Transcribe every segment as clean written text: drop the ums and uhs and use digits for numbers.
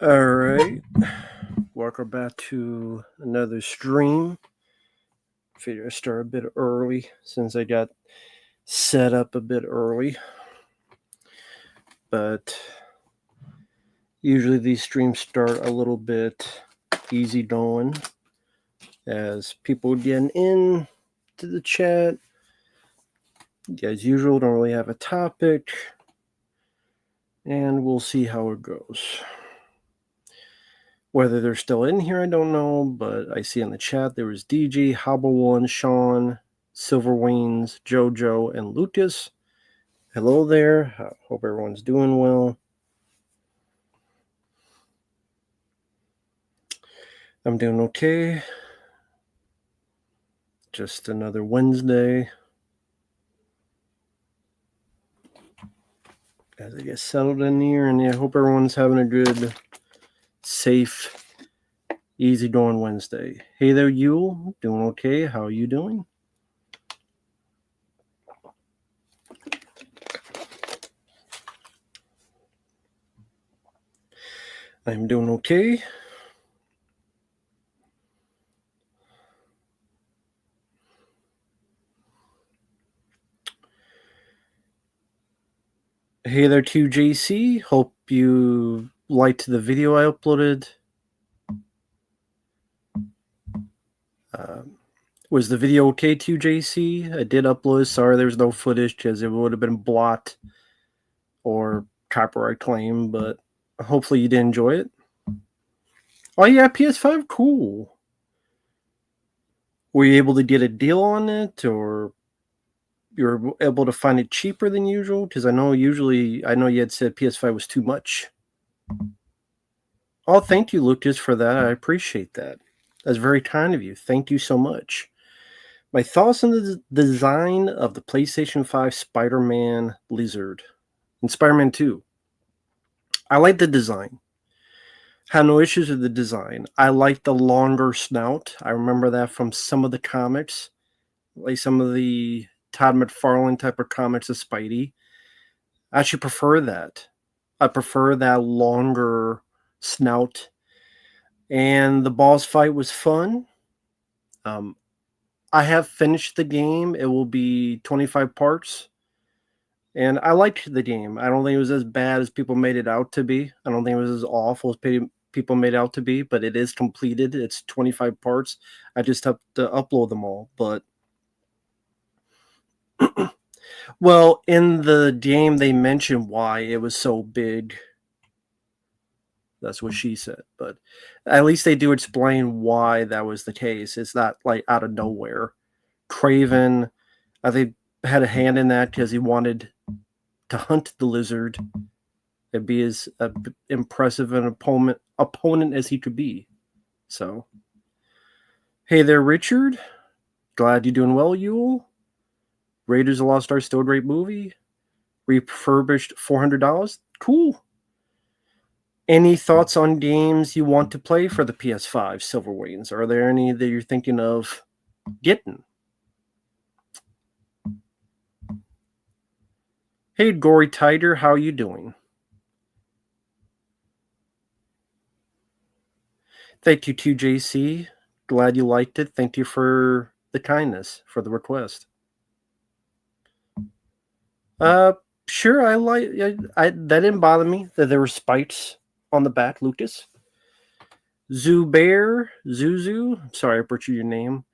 All right, welcome back to another stream. Figure I start a bit early since I got set up a bit early, but usually these streams start a little bit easy going as people getting in to the chat. As usual, don't really have a topic, and we'll see how it goes. Whether they're still in here, I don't know, but I see in the chat there was DJ, Hobble1, Sean, Silver Wings, Jojo, and Lucas. Hello there. Hope everyone's doing well. I'm doing okay. Just another Wednesday. As I get settled in here, and I hope everyone's having a good, safe, easy-going Wednesday. Hey there, Yule. Doing okay. How are you doing? I'm doing okay. Hey there, 2JC. Hope you liked the video I uploaded. Was the video okay, 2JC? I did upload. Sorry there was no footage because it would have been blocked or copyright claim, but hopefully you did enjoy it. Oh yeah, PS5, cool. Were you able to get a deal on it, or you were able to find it cheaper than usual? Because I know you had said PS5 was too much. Oh, thank you, Lucas, for that. I appreciate that. That's very kind of you. Thank you so much. My thoughts on the design of the PlayStation 5 Spider-Man Lizard and Spider-Man 2. I like the design. Had no issues with the design. I like the longer snout. I remember that from some of the comics, like some of the Todd McFarlane type of comics of Spidey. I actually prefer that. I prefer that longer snout. And the boss fight was fun. I have finished the game. It will be 25 parts. And I liked the game. I don't think it was as bad as people made it out to be. I don't think it was as awful as people made it out to be, but it is completed. It's 25 parts. I just have to upload them all. But well, in the game they mentioned why it was so big. That's what she said. But at least they do explain why that was the case. It's not like out of nowhere. Craven, I think, had a hand in that because he wanted to hunt the lizard and be as impressive an opponent as he could be. So, hey there, Richard. Glad you're doing well, Yule. Raiders of the Lost Ark still a great movie. Refurbished $400. Cool. Any thoughts on games you want to play for the PS5, Silver Wings? Are there any that you're thinking of getting? Hey, Gory Tiger, how are you doing? Thank you, 2JC. Glad you liked it. Thank you for the kindness, for the request. Sure, that didn't bother me that there were spikes on the back, Lucas. Zuzu, sorry I butchered your name.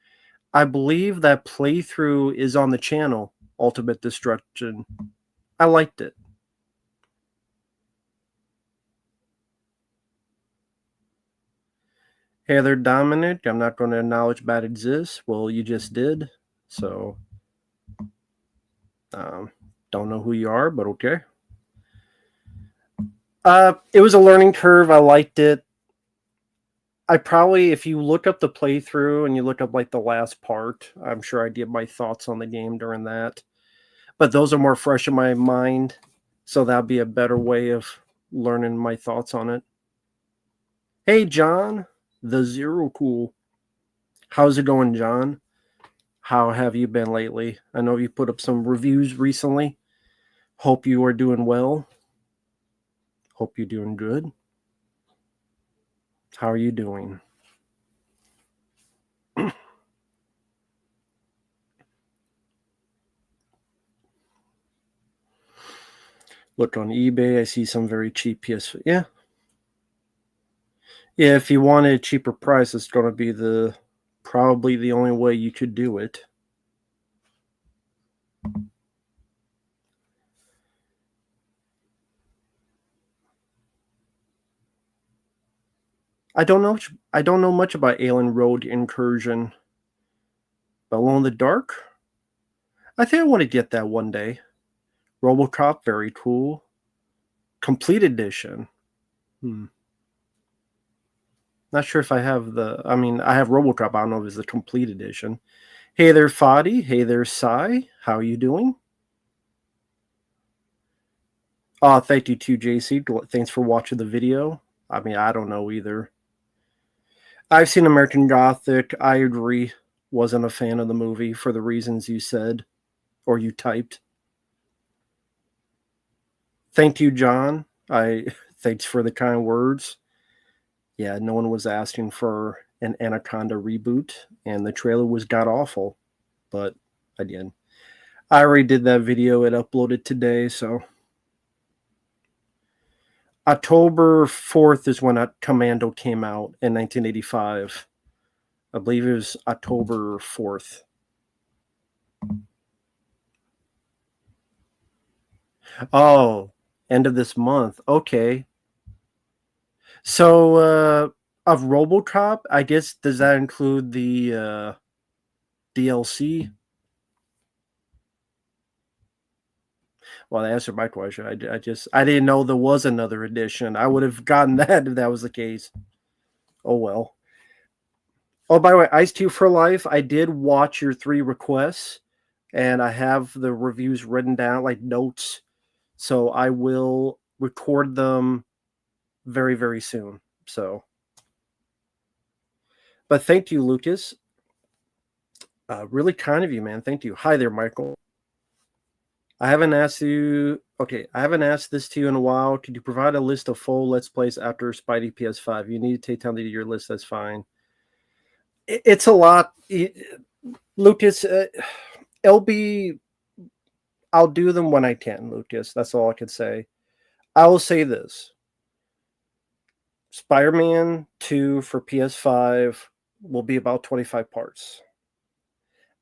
I believe that playthrough is on the channel, Ultimate Destruction. I liked it. Hey there, Dominic. I'm not going to acknowledge bad exists. Well, you just did. So, don't know who you are, but okay. It was a learning curve. I liked it. If you look up the playthrough and you look up like the last part, I'm sure I give my thoughts on the game during that. But those are more fresh in my mind, so that'd be a better way of learning my thoughts on it. Hey, John, the Zero Cool. How's it going, John? How have you been lately? I know you put up some reviews recently. Hope you are doing well. Hope you're doing good. How are you doing? Look on eBay. I see some very cheap PS. Yeah. Yeah, if you want a cheaper price, it's going to be probably the only way you could do it. I don't know. I don't know much about Alien Road Incursion, but Alone in the Dark. I think I want to get that one day. RoboCop, very cool. Complete edition. Not sure if I have the. I mean, I have RoboCop. I don't know if it's the complete edition. Hey there, Fadi. Hey there, Sai. How are you doing? Thank you to JC. Thanks for watching the video. I mean, I don't know either. I've seen American Gothic. I agree. Wasn't a fan of the movie for the reasons you said or you typed. Thank you, John. Thanks for the kind words. Yeah, no one was asking for an Anaconda reboot, and the trailer was god awful. But again, I already did that video. It uploaded today, so October 4th is when Commando came out in 1985. I believe it was October 4th. Oh, end of this month. Okay. So, of RoboCop, I guess, does that include the DLC? Well, that answered my question. I didn't know there was another edition. I would have gotten that if that was the case. Oh well. Oh, by the way, Ice Cube for Life. I did watch your 3 requests, and I have the reviews written down, like notes. So I will record them very, very soon. So, but thank you, Lucas. Really kind of you, man. Thank you. Hi there, Michael. I haven't asked you. Okay, I haven't asked this to you in a while. Could you provide a list of full Let's Plays after Spidey PS5? You need to take time to do your list. That's fine. It's a lot, Lucas. LB, I'll do them when I can, Lucas. That's all I can say. I will say this: Spider-Man 2 for PS5 will be about 25 parts.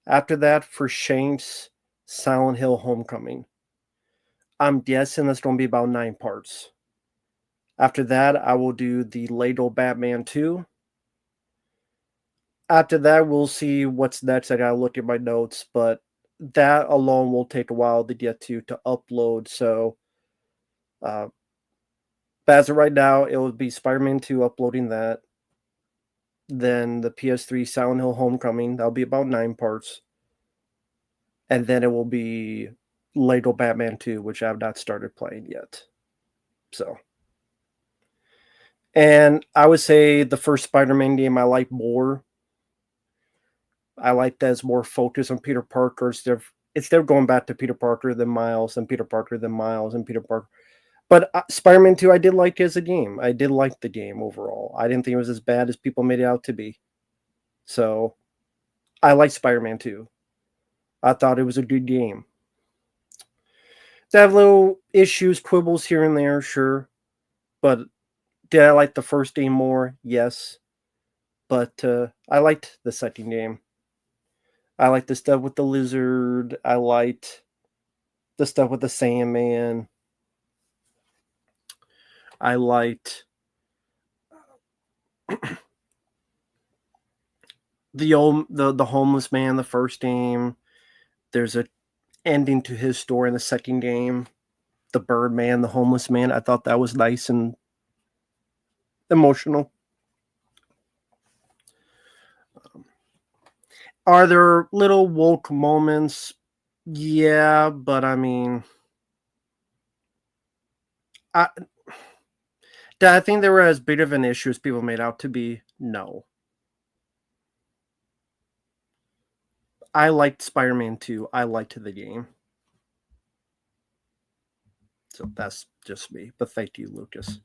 After that, for Shanks, Silent Hill Homecoming, I'm guessing that's going to be about 9 parts. After that, I will do the Lego Batman 2. After that, we'll see what's next. I gotta look at my notes, but that alone will take a while to get to upload. So, but as of right now, it will be Spider-Man 2 uploading that. Then the PS3 Silent Hill Homecoming, that'll be about 9 parts. And then it will be Lego Batman 2, which I've not started playing yet. So, and I would say the first Spider-Man game I like more. I like that it's more focused on Peter Parker instead of going back to Peter Parker then Miles and Peter Parker then Miles and Peter Parker. But Spider-Man 2, I did like as a game. I did like the game overall. I didn't think it was as bad as people made it out to be. So I like Spider-Man 2. I thought it was a good game. They have little issues, quibbles here and there, sure. But did I like the first game more? Yes. But I liked the second game. I liked the stuff with the lizard. I liked the stuff with the Sandman. I liked the homeless man the first game. There's a ending to his story in the second game. The Birdman, the homeless man. I thought that was nice and emotional. Are there little woke moments? Yeah, but I mean, I think they were as big of an issue as people made out to be. No. I liked Spider-Man 2. I liked the game. So that's just me. But thank you, Lucas.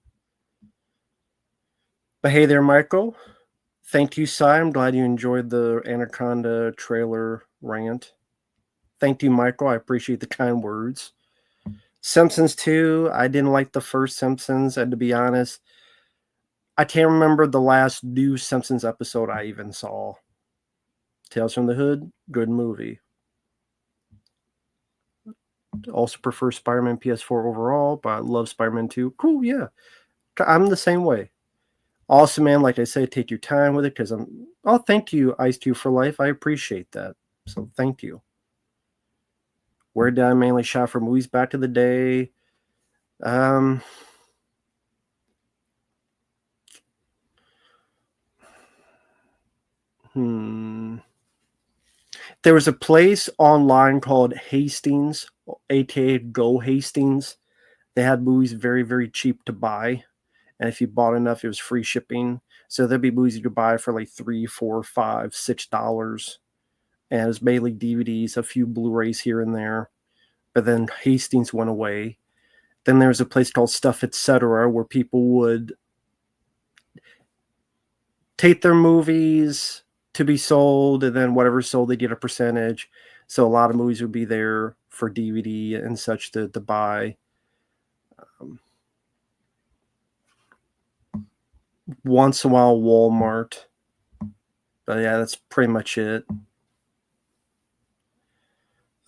But hey there, Michael. Thank you, Cy. I'm glad you enjoyed the Anaconda trailer rant. Thank you, Michael. I appreciate the kind words. Simpsons 2, I didn't like the first Simpsons, and to be honest, I can't remember the last new Simpsons episode I even saw. Tales from the Hood, good movie. Also prefer Spider-Man PS4 overall, but I love Spider-Man 2. Cool, yeah. I'm the same way. Also, man, like I say, take your time with it because I'm. Oh, thank you, Ice Cube for Life. I appreciate that. So thank you. Where did I mainly shop for movies back to the day? Um, There was a place online called Hastings, aka Go Hastings. They had movies very, very cheap to buy. And if you bought enough, it was free shipping. So there'd be movies you could buy for like $3, $4, $5, $6. And it's mainly DVDs, a few Blu-rays here and there. But then Hastings went away. Then there's a place called Stuff Etc. where people would take their movies to be sold, and then whatever sold, they get a percentage. So a lot of movies would be there for DVD and such to buy. Once in a while, Walmart. But yeah, that's pretty much it.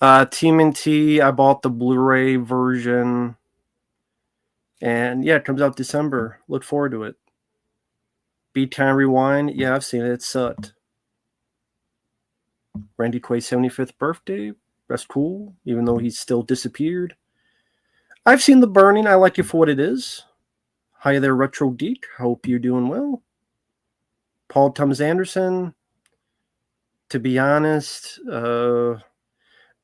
TMNT, I bought the Blu-ray version. And yeah, it comes out December. Look forward to it. Beat Time Rewind, yeah, I've seen it. It sucked. Randy Quaid's 75th birthday, that's cool, even though he's still disappeared. I've seen The Burning. I like it for what it is. Hi there, Retro Geek. Hope you're doing well. Paul Thomas Anderson. To be honest, the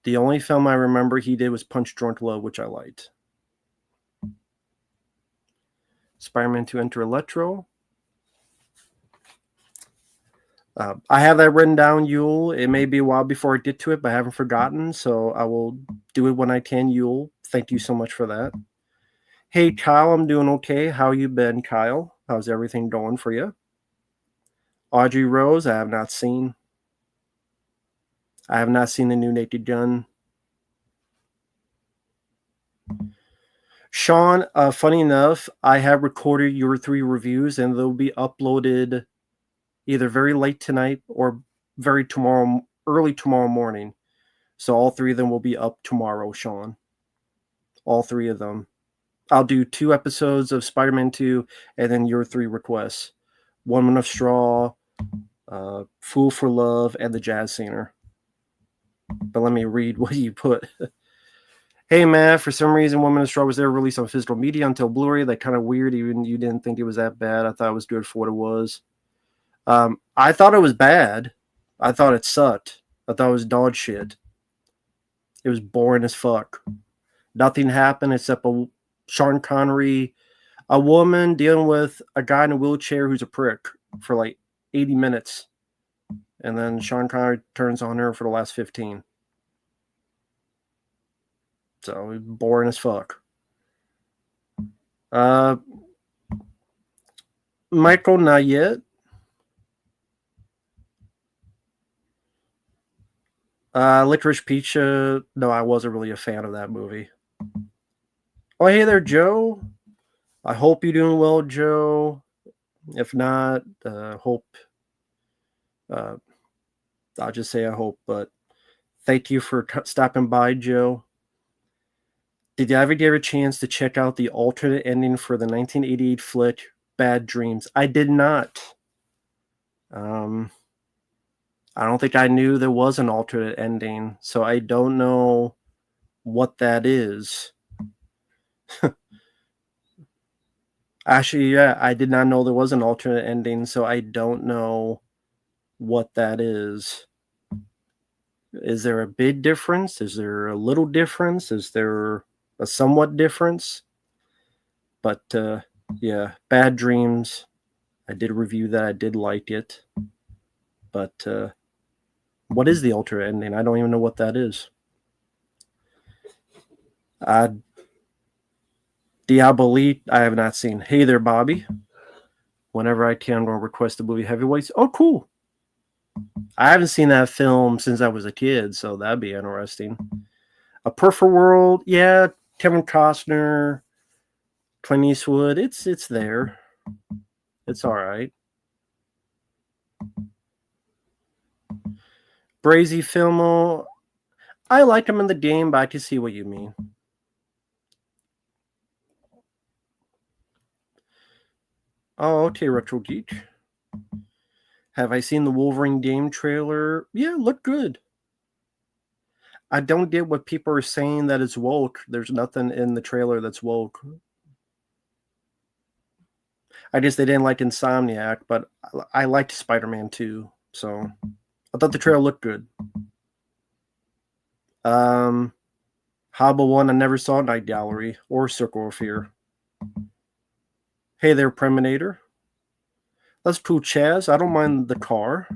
only film I remember he did was Punch Drunk Love, which I liked. Spider-Man 2 Enter Electro. I have that written down, Yule. It may be a while before I get to it, but I haven't forgotten, so I will do it when I can, Yule. Thank you so much for that. Hey, Kyle, I'm doing okay. How you been, Kyle? How's everything going for you? Audrey Rose, I have not seen. I have not seen the new Naked Gun. Sean, funny enough, I have recorded your 3 reviews, and they'll be uploaded either very late tonight or early tomorrow morning. So all 3 of them will be up tomorrow, Sean. All 3 of them. I'll do 2 episodes of Spider-Man 2 and then your 3 requests. Woman of Straw, Fool for Love, and The Jazz Singer. But let me read what you put. Hey, Matt, for some reason, Woman of Straw was never released on physical media until Blu-ray. That kind of weird, even you didn't think it was that bad. I thought it was good for what it was. I thought it was bad. I thought it sucked. I thought it was dog shit. It was boring as fuck. Nothing happened except Sean Connery, a woman dealing with a guy in a wheelchair who's a prick for like 80 minutes. And then Sean Connery turns on her for the last 15. So boring as fuck. Michael, not yet. Licorice Pizza. No, I wasn't really a fan of that movie. Oh, hey there, Joe. I hope you're doing well, Joe. If not, hope. I'll just say I hope. But thank you for stopping by, Joe. Did you ever get a chance to check out the alternate ending for the 1988 flick Bad Dreams? I did not. I don't think I knew there was an alternate ending, so I don't know what that is. Actually, yeah, I did not know there was an alternate ending, so I don't know what that is. Is there a big difference? Is there a little difference? Is there a somewhat difference? But yeah, Bad Dreams. I did review that. I did like it. But what is the alternate ending? I don't even know what that is. Diabolique, I have not seen. Hey there, Bobby. Whenever I can, I'll request the movie Heavyweights. Oh, cool. I haven't seen that film since I was a kid, so that'd be interesting. A Perfect World, yeah, Kevin Costner, Clint Eastwood, it's there. It's all right. Brazy Filmo, I like him in the game, but I can see what you mean. Oh, okay, Retro Geek. Have I seen the Wolverine game trailer? Yeah, look good. I don't get what people are saying that it's woke. There's nothing in the trailer that's woke. I guess they didn't like Insomniac, but I liked Spider-Man 2, so I thought the trailer looked good. Hobble 1, I never saw Night Gallery or Circle of Fear. Hey there, Preminator. That's cool, Chaz. I don't mind the car.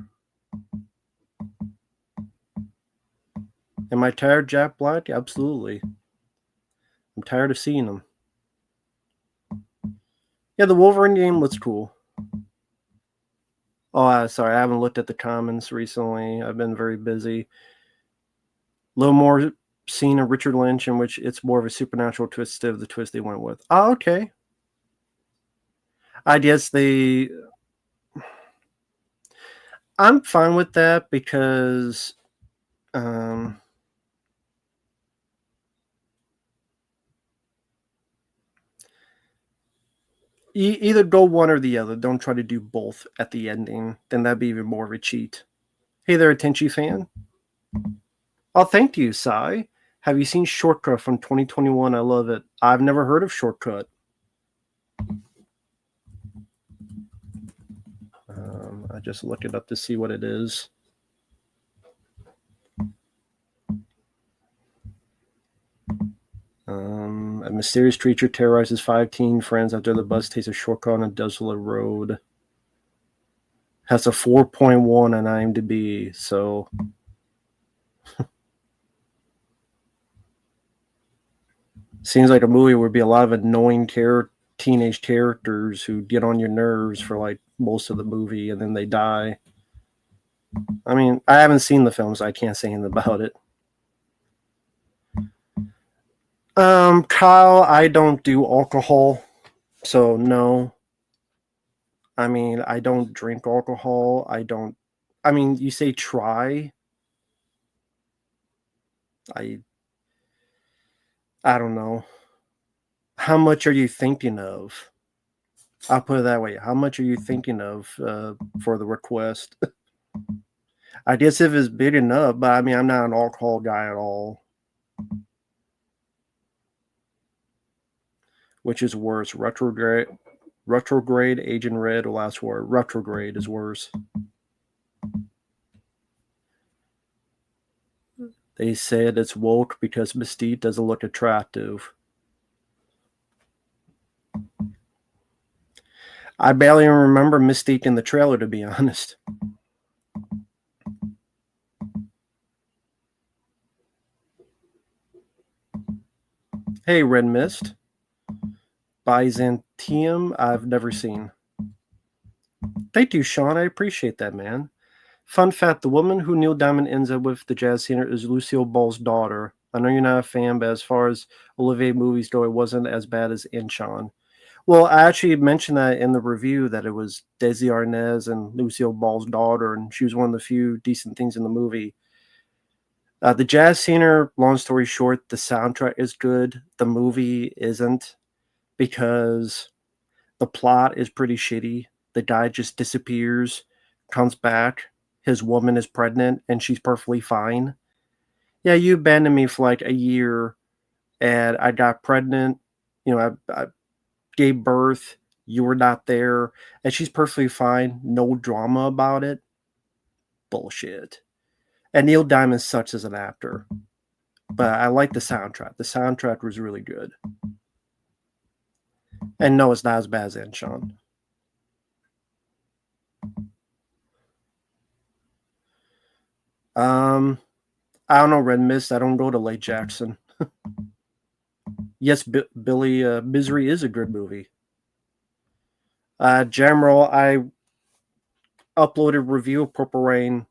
Am I tired, Jack Black? Absolutely. I'm tired of seeing him. Yeah, the Wolverine game looks cool. Oh, sorry, I haven't looked at the comments recently. I've been very busy. A little more scene of Richard Lynch in which it's more of a supernatural twist of the twist they went with. Oh, okay. I guess I'm fine with that because either go one or the other. Don't try to do both at the ending. Then that'd be even more of a cheat. Hey there, Tenchi fan. Oh, thank you, Sai. Have you seen Shortcut from 2021? I love it. I've never heard of Shortcut. I just look it up to see what it is. A mysterious creature terrorizes 5 teen friends after the bus takes a shortcut on a desolate road. Has a 4.1 on IMDb, so seems like a movie would be a lot of annoying teenage characters who get on your nerves for like most of the movie and then they die. I mean, I haven't seen the film, so I can't say anything about it. Kyle, I don't do alcohol, so no. I mean, I don't drink alcohol. I mean, you say try. I I don't know. How much are you thinking of? I'll put it that way. How much are you thinking of for the request? I guess if it's big enough, but I mean, I'm not an alcohol guy at all. Which is worse, retrograde, Agent Red, or last word? Retrograde is worse. They said it's woke because Mystique doesn't look attractive. I barely even remember Mystique in the trailer, to be honest. Hey, Red Mist. Byzantium, I've never seen. Thank you, Sean. I appreciate that, man. Fun fact, the woman who Neil Diamond ends up with, the jazz singer, is Lucille Ball's daughter. I know you're not a fan, but as far as Olivier movies go, it wasn't as bad as Inchon. Well, I actually mentioned that in the review that it was Desi Arnaz and Lucille Ball's daughter, and she was one of the few decent things in the movie. The jazz singer, long story short, the soundtrack is good. The movie isn't because the plot is pretty shitty. The guy just disappears, comes back. His woman is pregnant, and she's perfectly fine. Yeah, you abandoned me for like a year, and I got pregnant. You know, I gave birth. You were not there, and she's perfectly fine. No drama about it. Bullshit. And Neil Diamond sucks as an actor, but I like the soundtrack. The soundtrack was really good. And no, it's not as bad as Enchant. I don't know, Red Mist. I don't go to Lake Jackson. Yes, Billy Misery is a good movie. Jamroll, I uploaded review of Purple Rain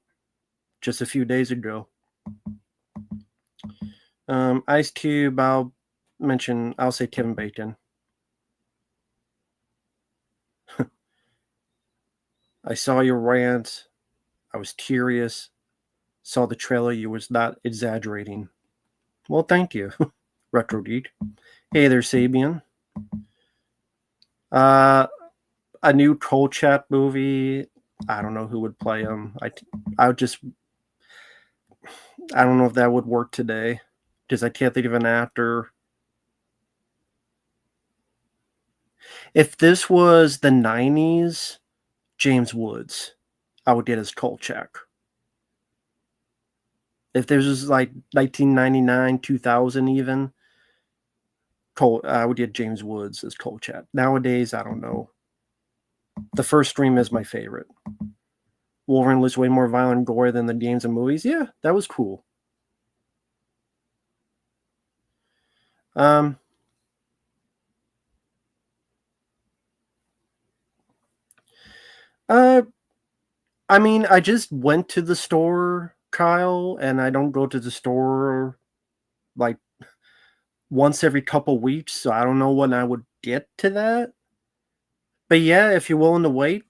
just a few days ago. Ice Cube, I'll say Kevin Bacon. I saw your rant. I was curious. Saw the trailer. You was not exaggerating. Well, thank you, Retro Geek. Hey there, Sabian. A new Troll Chat movie. I don't know who would play him. I don't know if that would work today because I can't think of an actor. If this was the 90s, James Woods, I would get his Kolchak. If this was like 1999, 2000 even, I would get James Woods as Kolchak. Nowadays, I don't know. The first stream is my favorite. Wolverine was way more violent and gory than the games and movies. Yeah, that was cool. I mean, I just went to the store, Kyle, and I don't go to the store like once every couple weeks, so I don't know when I would get to that. But yeah, if you're willing to wait,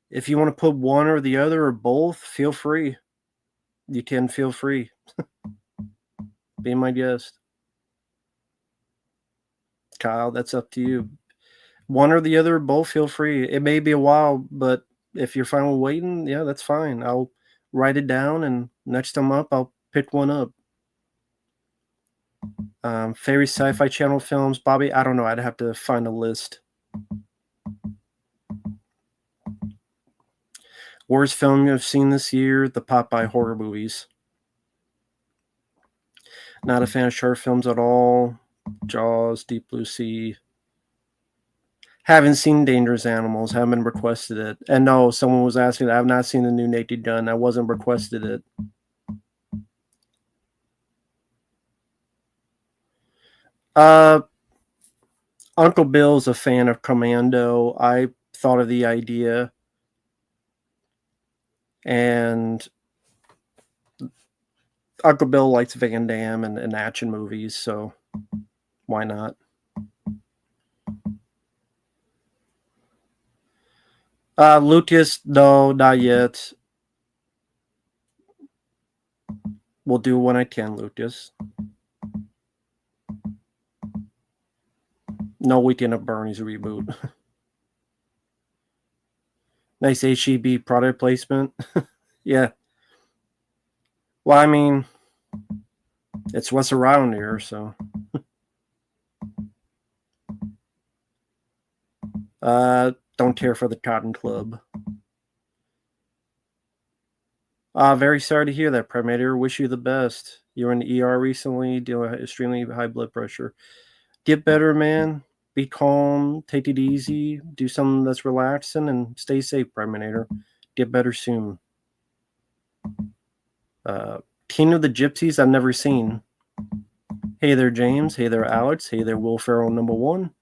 if you want to put one or the other or both, feel free. You can feel free. Be my guest. Kyle, that's up to you. One or the other or both, feel free. It may be a while, but if you're fine with waiting, yeah, that's fine. I'll write it down, and next time up, I'll pick one up. Favorite Sci-Fi Channel films, Bobby? I don't know. I'd have to find a list. Worst film you've seen this year? The Popeye horror movies. Not a fan of short films at all. Jaws, Deep Blue Sea. Haven't seen Dangerous Animals. Haven't requested it. And no, someone was asking. I have not seen the new Naked Gun. I wasn't requested it. Uncle Bill's a fan of Commando. I thought of the idea, and Uncle Bill likes Van Damme and action movies, so why not? Lucas, no, not yet. We'll do when I can, Lucas. No Weekend at Bernie's reboot. Nice HEB product placement. Yeah. Well, I mean, it's what's around here, so. Don't care for the Cotton Club. Very sorry to hear that, Predator. Wish you the best. You were in the ER recently, dealing with extremely high blood pressure. Get better, man. Be calm. Take it easy. Do something that's relaxing and stay safe, Predator. Get better soon. King of the Gypsies, I've never seen. Hey there, James. Hey there, Alex. Hey there, Will Ferrell, number one.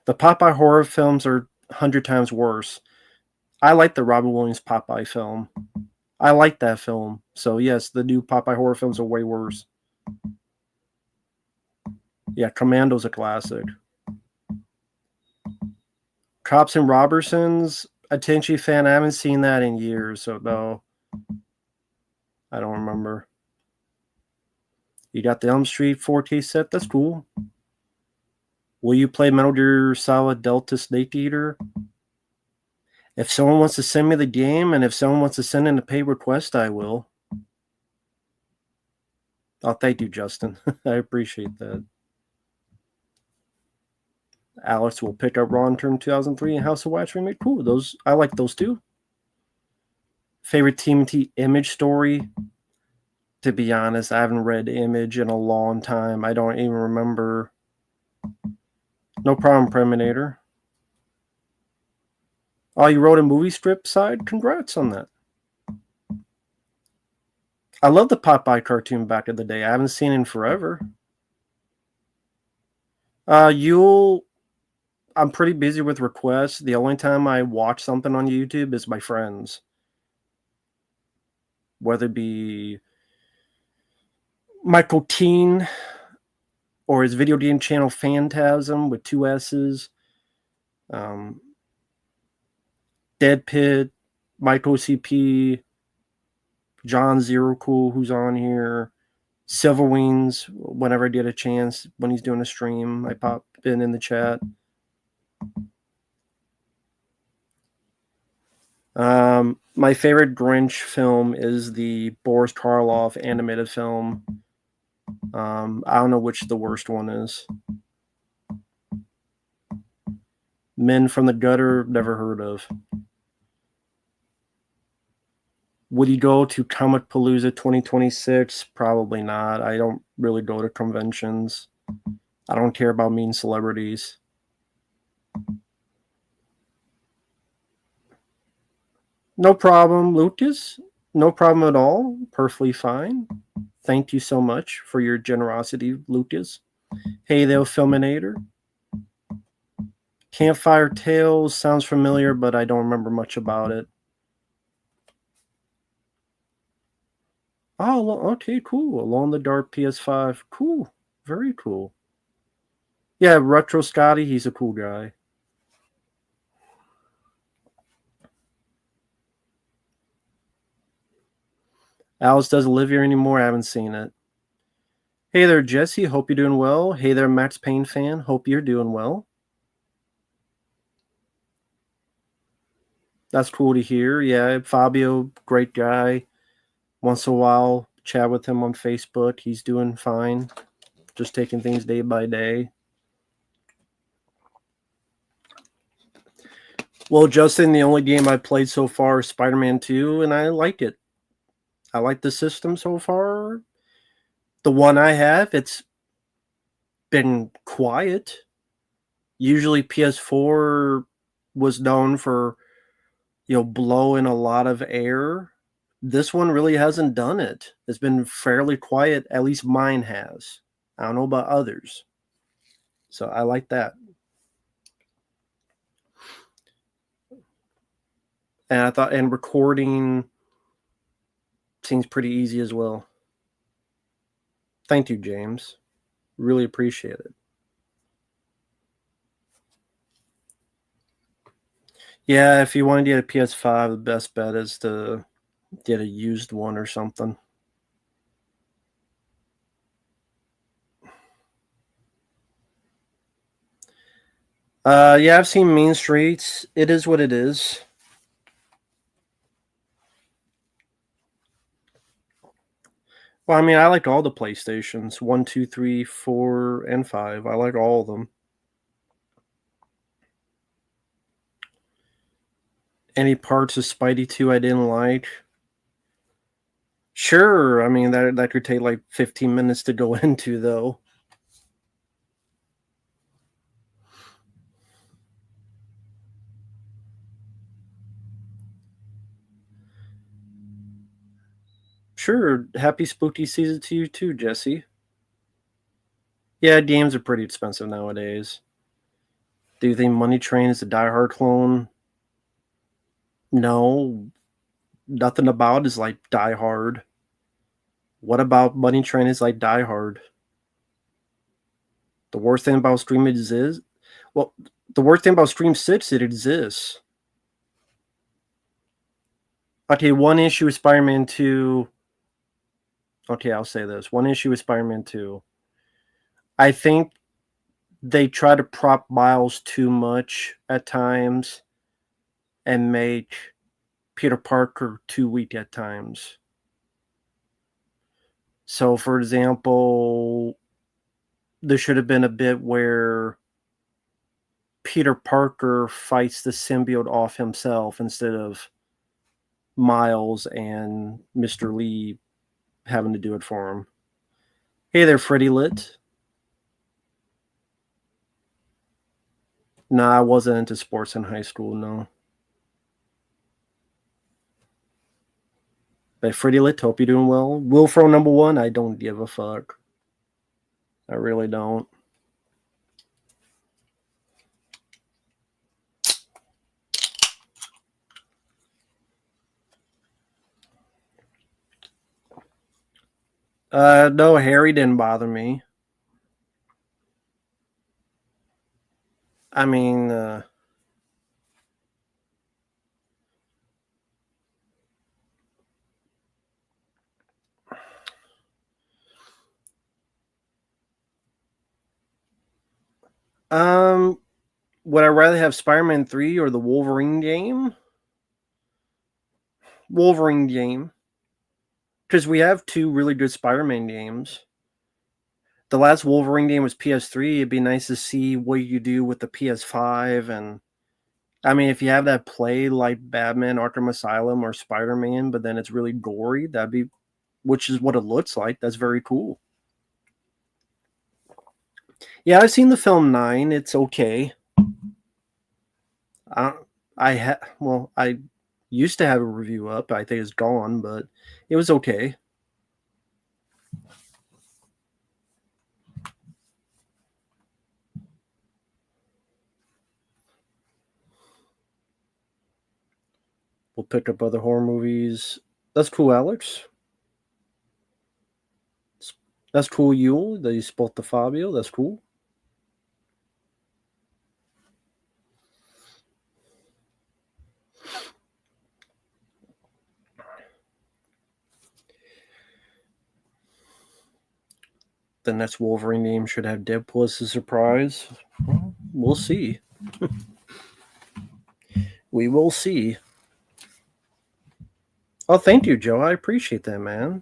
The Popeye horror films are 100 times worse. I like the Robin Williams Popeye film. I like that film. So, yes, the new Popeye horror films are way worse. Yeah, Commando's a classic. Cops and Robertsons, Attention fan. I haven't seen that in years, so no. I don't remember. You got the Elm Street 4K set. That's cool. Will you play Metal Gear Solid Delta Snake Eater? If someone wants to send me the game, and if someone wants to send in a pay request, I will. Oh, thank you, Justin. I appreciate that. Alex will pick up Ron Term 2003 and House of Wax remake. Cool. Those I like those two. Favorite TMT Image story? To be honest, I haven't read Image in a long time. I don't even remember. No problem, Preminator. Oh, you wrote a movie script side? Congrats on that. I love the Popeye cartoon back in the day. I haven't seen it in forever. You'll. I'm pretty busy with requests. The only time I watch something on YouTube is my friends, whether it be Michael Teen or his video game channel Phantasm with 2 S's, um, Dead Pit, Michael CP, John Zero Cool, who's on here, Silver Wings. Whenever I get a chance, when he's doing a stream, I pop in the chat. My favorite Grinch film is the Boris Karloff animated film. I don't know which the worst one is. Men from the Gutter, never heard of. Would you go to Comic Palooza 2026? Probably not. I don't really go to conventions. I don't care about meeting celebrities. No problem, Lucas. No problem at all. Perfectly fine. Thank you so much for your generosity, Lucas. Hey there, Filminator. Campfire Tales sounds familiar, but I don't remember much about it. Oh, okay, cool. Alone in the Dark PS5. Cool. Very cool. Yeah, Retro Scotty, he's a cool guy. Alice doesn't live here anymore. I haven't seen it. Hey there, Jesse. Hope you're doing well. Hey there, Max Payne fan. Hope you're doing well. That's cool to hear. Yeah, Fabio, great guy. Once in a while, chat with him on Facebook. He's doing fine. Just taking things day by day. Well, Justin, the only game I played so far is Spider-Man 2, and I like it. I like the system so far. The one I have, it's been quiet. Usually PS4 was known for, blowing a lot of air. This one really hasn't done it. It's been fairly quiet, at least mine has. I don't know about others. So I like that. And I thought, and recording seems pretty easy as well. Thank you, James. Really appreciate it. Yeah, if you want to get a PS5, the best bet is to get a used one or something. Yeah, I've seen Mean Streets. It is what it is. Well, I mean, I like all the PlayStations 1, 2, 3, 4, and 5. I like all of them. Any parts of Spidey 2 I didn't like? Sure. I mean, that could take like 15 minutes to go into, though. Sure. Happy spooky season to you too, Jesse. Yeah, games are pretty expensive nowadays. Do you think Money Train is a Die Hard clone? No. Nothing about it is like Die Hard. What about Money Train is like Die Hard? The worst thing about Stream is, well, the worst thing about Stream 6, it exists. Okay, one issue with Spider-Man 2. Okay, I'll say this. One issue with Spider-Man 2. I think they try to prop Miles too much at times and make Peter Parker too weak at times. So, for example, there should have been a bit where Peter Parker fights the symbiote off himself instead of Miles and Mr. Lee having to do it for him. Hey there, Freddy Lit. Nah, I wasn't into sports in high school, no. But Freddy Lit, hope you're doing well. Wilfro number 1, I don't give a fuck. I really don't. No, Harry didn't bother me. I mean, um, would I rather have Spider-Man 3 or the Wolverine game? Wolverine game. Because we have two really good Spider-Man games. The last Wolverine game was PS3. It'd be nice to see what you do with the PS5. And I mean, if you have that play like Batman Arkham Asylum or Spider-Man, but then it's really gory, that'd be, which is what it looks like. That's very cool. Yeah, I've seen the film 9. It's okay. I, I used to have a review up. I think it's gone, but it was okay. We'll pick up other horror movies. That's cool, Alex. That's cool, Yule. That you spot the Fabio. That's cool. The next Wolverine game should have Deadpool as a surprise. Well, we'll see. We will see. Oh, thank you, Joe. I appreciate that, man.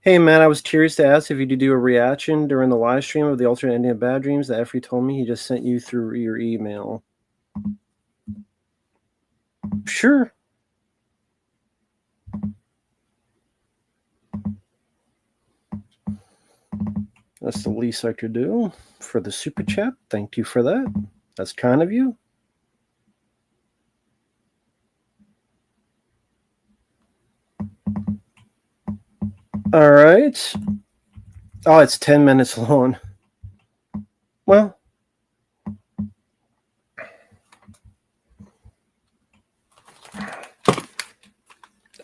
Hey, man, I was curious to ask if you could do a reaction during the live stream of the alternate ending of Bad Dreams that Effie told me he just sent you through your email. Sure. That's the least I could do for the super chat. Thank you for that. That's kind of you. All right. Oh, it's 10 minutes long. Well,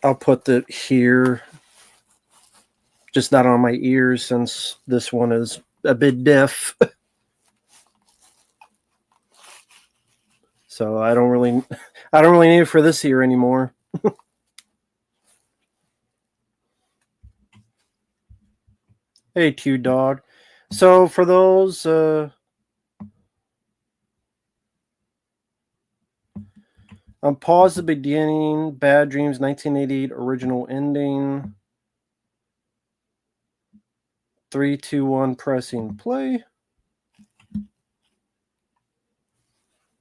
I'll put the here, just not on my ears since this one is a bit deaf. So I don't really need it for this year anymore. Hey, Q Dog. So for those, I'm pause the beginning. Bad Dreams, 1988 original ending. 3, 2, 1, pressing play.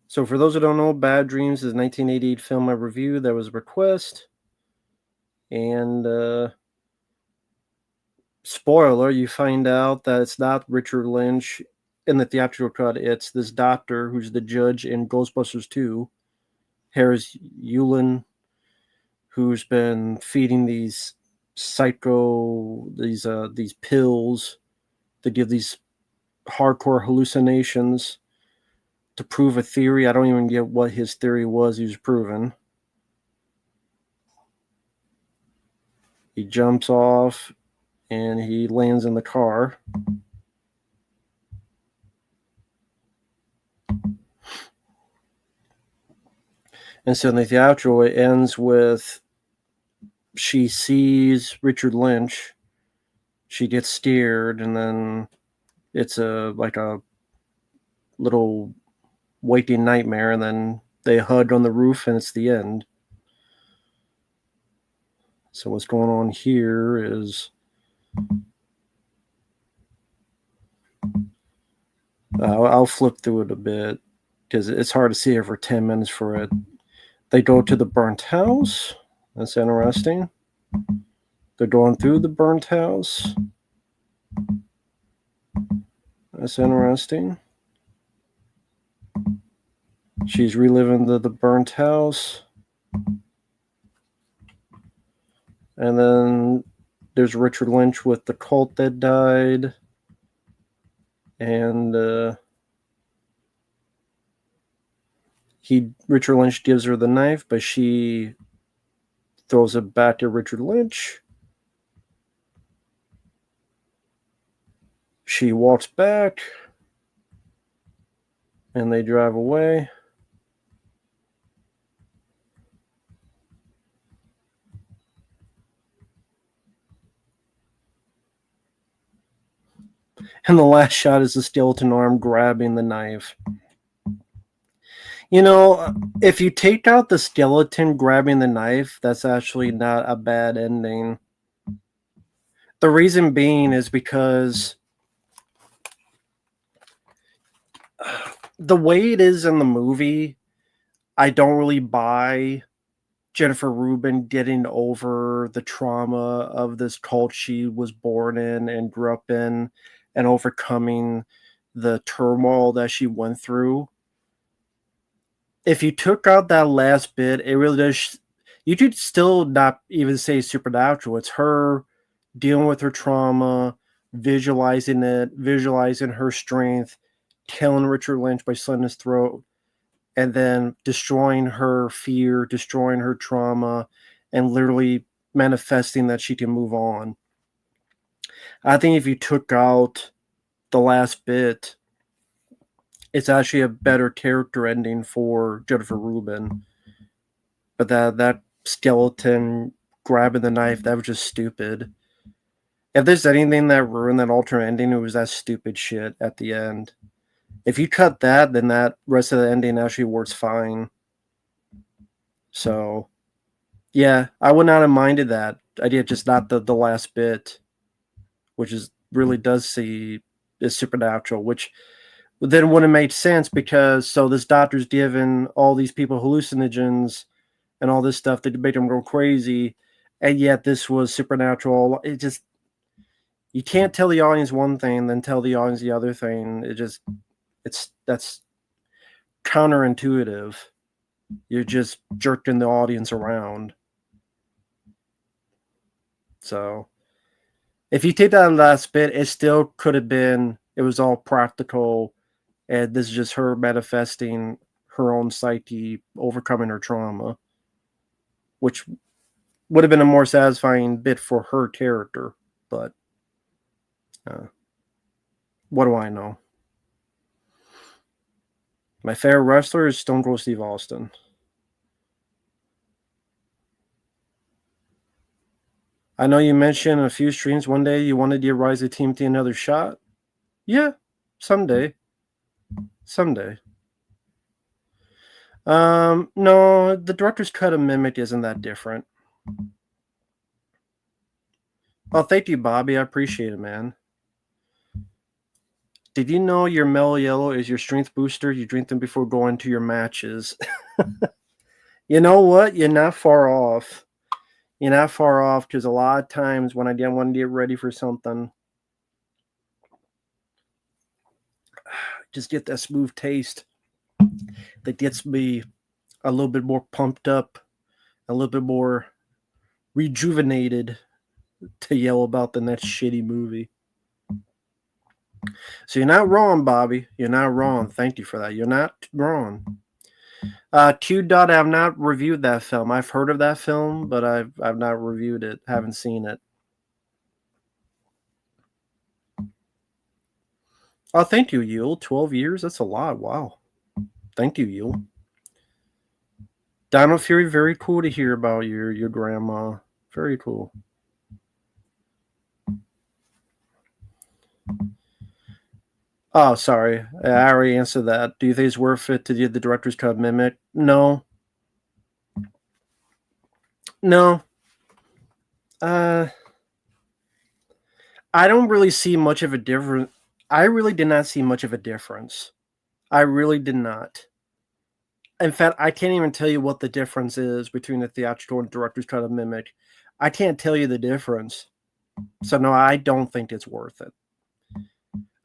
So for those who don't know, Bad Dreams is a 1988 film I reviewed. That was a request. And spoiler, you find out that it's not Richard Lynch in the theatrical cut. It's this doctor who's the judge in Ghostbusters 2, Harris Yulin, who's been feeding these these pills to give these hardcore hallucinations to prove a theory. I don't even get what his theory was he was proving. He jumps off and he lands in the car. And so in the theatrical, it ends with she sees Richard Lynch. She gets scared, and then it's a little waking nightmare, and then they hug on the roof, and it's the end. So what's going on here is I'll flip through it a bit because it's hard to see it for 10 minutes for it. They go to the burnt house. That's interesting. They're going through the burnt house. That's interesting. She's reliving the burnt house. And then there's Richard Lynch with the cult that died. And Richard Lynch gives her the knife, but she throws it back to Richard Lynch. She walks back, and they drive away. And the last shot is the skeleton arm grabbing the knife. You know, if you take out the skeleton grabbing the knife, that's actually not a bad ending. The reason being is because the way it is in the movie, I don't really buy Jennifer Rubin getting over the trauma of this cult she was born in and grew up in and overcoming the turmoil that she went through. If you took out that last bit, it really does. You could still not even say supernatural. It's her dealing with her trauma, visualizing it, visualizing her strength, killing Richard Lynch by slitting his throat, and then destroying her fear, destroying her trauma, and literally manifesting that she can move on. I think if you took out the last bit, it's actually a better character ending for Jennifer Rubin. But that skeleton grabbing the knife, that was just stupid. If there's anything that ruined that alternate ending, it was that stupid shit at the end. If you cut that, then that rest of the ending actually works fine. So, yeah, I would not have minded that idea, just not the last bit, which is really does see is supernatural, which then wouldn't make sense because so this doctor's giving all these people hallucinogens and all this stuff that make them go crazy, and yet this was supernatural. It just you can't tell the audience one thing, then tell the audience the other thing. That's counterintuitive. You're just jerking the audience around. So if you take that last bit, it still could have been it was all practical, and this is just her manifesting her own psyche, overcoming her trauma, which would have been a more satisfying bit for her character. But what do I know? My favorite wrestler is Stone Cold Steve Austin. I know you mentioned in a few streams one day you wanted your Rise of Team T another shot. Yeah, someday. Someday. No, the director's cut of Mimic isn't that different. Oh, thank you, Bobby. I appreciate it, man. Did you know your Mellow Yellow is your strength booster? You drink them before going to your matches. You know what? You're not far off. You're not far off because a lot of times when I didn't want to get ready for something, just get that smooth taste that gets me a little bit more pumped up, a little bit more rejuvenated to yell about the next shitty movie. So you're not wrong, Bobby. You're not wrong. Thank you for that. You're not wrong. Q Dot, I've not reviewed that film. I've heard of that film, but I've not reviewed it. Haven't seen it. Oh, thank you, Yule. 12 years? That's a lot. Wow. Thank you, Yule. Dino Fury, very cool to hear about your grandma. Very cool. Oh, sorry. I already answered that. Do you think it's worth it to get the director's cut Mimic? No. No. I don't really see much of a difference. I really did not see much of a difference. I really did not. In fact, I can't even tell you what the difference is between the theatrical and director's cut of Mimic. I can't tell you the difference. So no, I don't think it's worth it.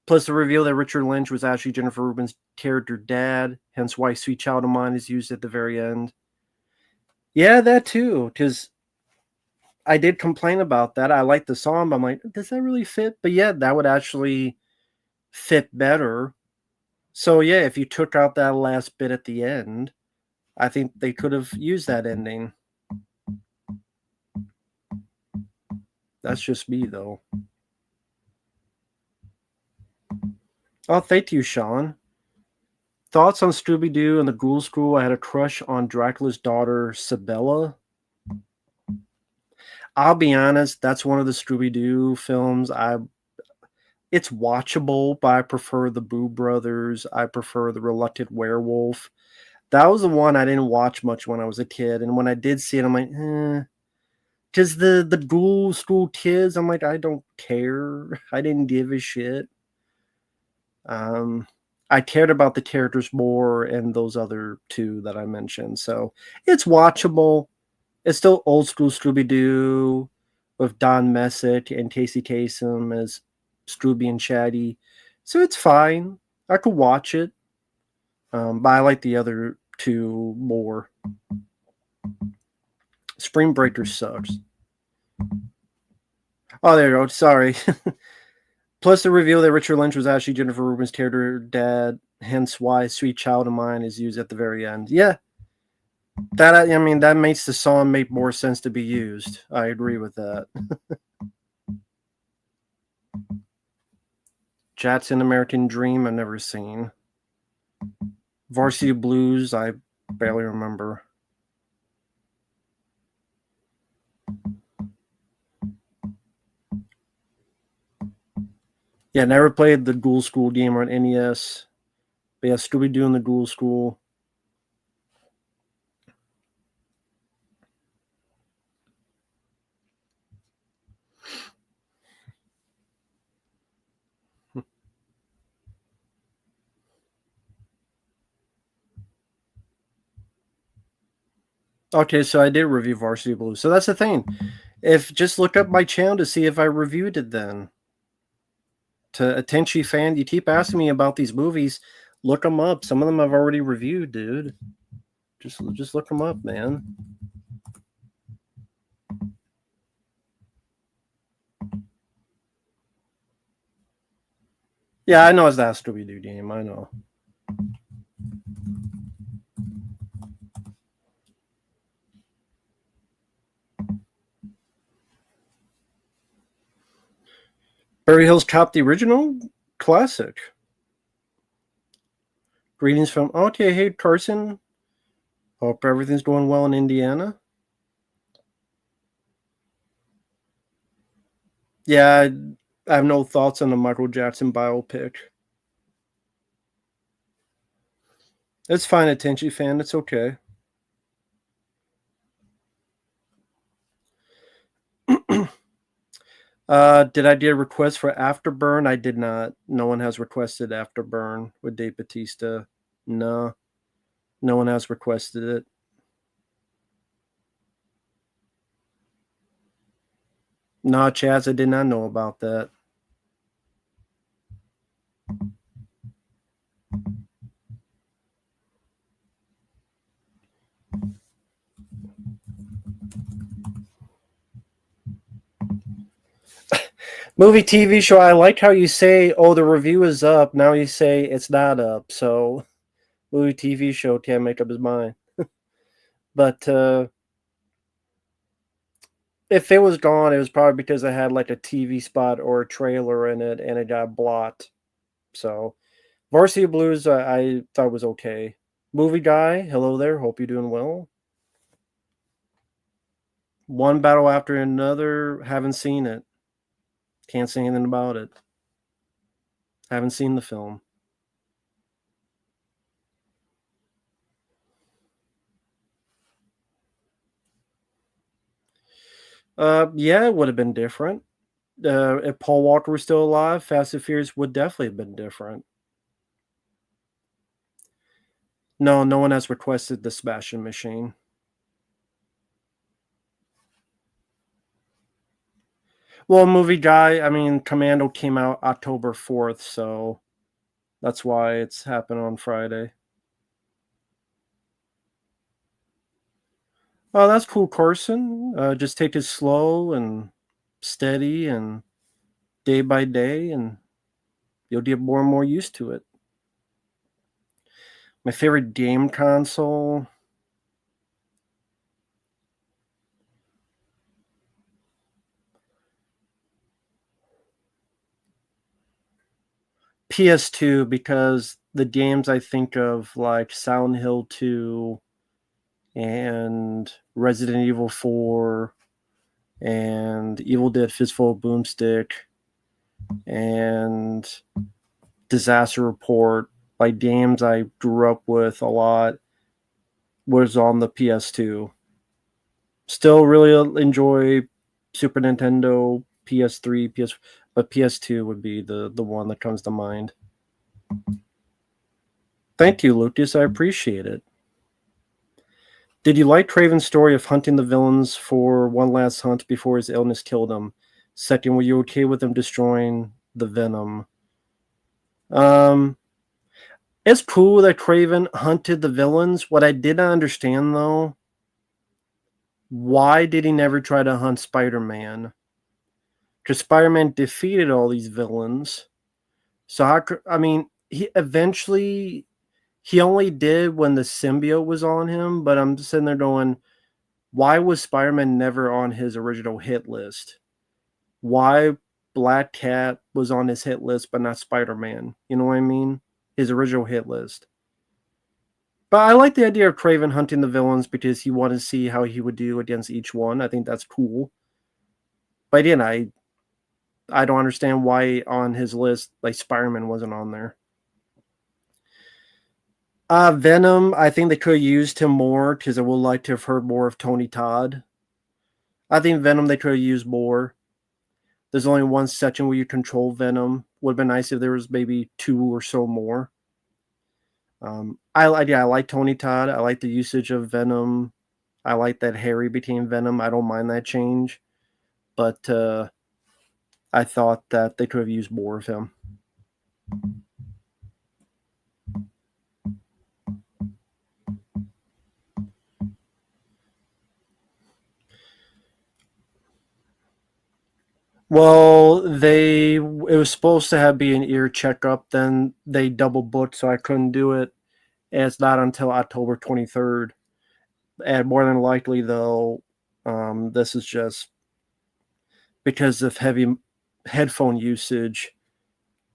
Plus the reveal that Richard Lynch was actually Jennifer Rubin's character dad, hence why Sweet Child of Mine is used at the very end. Yeah, that too, because I did complain about that. I like the song, but I'm like, does that really fit? But yeah, that would actually fit better. So yeah, if you took out that last bit at the end, I think they could have used that ending. That's just me, though. Oh, thank you, Sean. Thoughts on Scooby Doo and the Ghoul School? I had a crush on Dracula's daughter, Sibella. I'll be honest, that's one of the Scooby Doo films. It's watchable, but I prefer the Boo Brothers. I prefer the Reluctant Werewolf. That was the one I didn't watch much when I was a kid, and when I did see it, I'm like, eh. Just the Ghoul School kids, I'm like, I don't care. I didn't give a shit. Um, I cared about the characters more and those other two that I mentioned. So it's watchable. It's still old school Scooby Doo with Don Messick and Casey Kasem as Scooby and Shaggy. So it's fine. I could watch it. But I like the other two more. Spring Breakers sucks. Oh, there you go. Sorry. Plus, the reveal that Richard Lynch was actually Jennifer Rubin's character dad, hence why "Sweet Child of Mine" is used at the very end. Yeah, that I mean that makes the song make more sense to be used. I agree with that. Jatson American Dream I've never seen. Varsity Blues I barely remember. Yeah, never played the Ghoul School game on NES. But yeah, Scooby Doo and the Ghoul School. Okay, so I did review Varsity Blues. So that's the thing. If just look up my channel to see if I reviewed it then. To a Tenchi fan, you keep asking me about these movies. Look them up. Some of them I've already reviewed, dude. Just look them up, man. Yeah, I know it's that Scooby Doo game. I know. Beverly Hills Cop, the original classic. Greetings from okay. Hey Carson. Hope everything's going well in Indiana. Yeah, I have no thoughts on the Michael Jackson biopic. It's fine, a Tenchi fan. It's okay. Did I get a request for Afterburn? I did not. No one has requested Afterburn with Dave Batista. No, no one has requested it. No, Chaz, I did not know about that. Movie TV show, I like how you say, oh, the review is up. Now you say it's not up. So, movie TV show can't make up his mind. But if it was gone, it was probably because I had like a TV spot or a trailer in it and it got blocked. So, Varsity Blues, I thought was okay. Movie guy, hello there. Hope you're doing well. One battle after another. Haven't seen it. Can't say anything about it. Haven't seen the film. Yeah, it would have been different. If Paul Walker was still alive, Fast and Furious would definitely have been different. No, no one has requested the Smashing Machine. Well, movie guy, I mean, Commando came out October 4th, so that's why it's happened on Friday. Oh, that's cool, Carson. Just take it slow and steady and day by day, and you'll get more and more used to it. My favorite game console, PS2, because the games I think of, like Silent Hill 2 and Resident Evil 4 and Evil Dead Fistful of Boomstick and Disaster Report, like games I grew up with a lot, was on the PS2. Still really enjoy Super Nintendo, PS3, but PS2 would be the one that comes to mind. Thank you, Lucas. I appreciate it. Did you like Craven's story of hunting the villains for one last hunt before his illness killed him? Second, were you okay with him destroying the venom? Um, it's cool that Craven hunted the villains. What I did not understand, though, why did he never try to hunt Spider-Man? Because Spider-Man defeated all these villains. So I mean, he eventually he only did when the symbiote was on him. But I'm just sitting there going, why was Spider-Man never on his original hit list? Why Black Cat was on his hit list, but not Spider-Man? You know what I mean? His original hit list. But I like the idea of Craven hunting the villains because he wanted to see how he would do against each one. I think that's cool. But again, I don't understand why on his list, like, Spider-Man wasn't on there. Venom, I think they could have used him more because I would like to have heard more of Tony Todd. I think Venom they could have used more. There's only one section where you control Venom. Would have been nice if there was maybe 2 or so more. I like Tony Todd. I like the usage of Venom. I like that Harry became Venom. I don't mind that change. But I thought that they could have used more of him. Well, it was supposed to be an ear checkup. Then they double booked, so I couldn't do it. And it's not until October 23rd. And more than likely, though, this is just because of heavy headphone usage.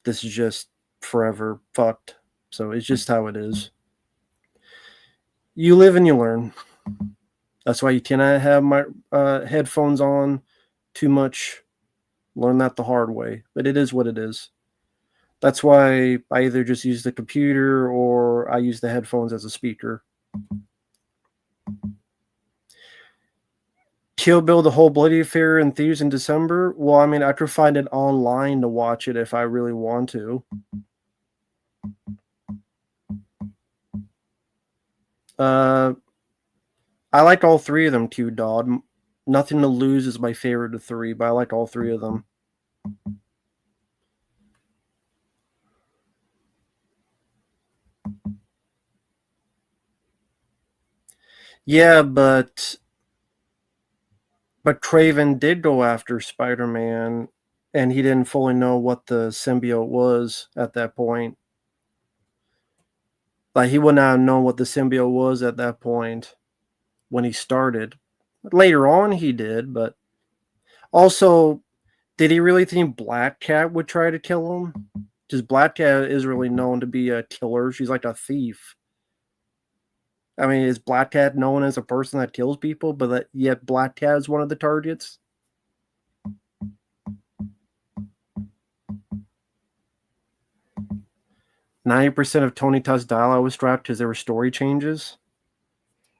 This is just forever fucked. So it's just how it is. You live and you learn. That's why you cannot have my headphones on too much. Learn that the hard way. But it is what it is. That's why I either just use the computer or I use the headphones as a speaker. Kill Bill, the whole bloody affair in theaters in December. Well, I mean, I could find it online to watch it if I really want to. I like all 3 of them too, Dodd. Nothing to Lose is my favorite of 3, but I like all 3 of them. Yeah, but Craven did go after Spider-Man, and he didn't fully know what the symbiote was at that point. Like, he would not have known what the symbiote was at that point when he started. Later on, he did, but also, did he really think Black Cat would try to kill him? Because Black Cat is really known to be a killer. She's like a thief. I mean, is Black Cat known as a person that kills people, but yet Black Cat is one of the targets? %90 of Tony Todd's dialogue was dropped because there were story changes.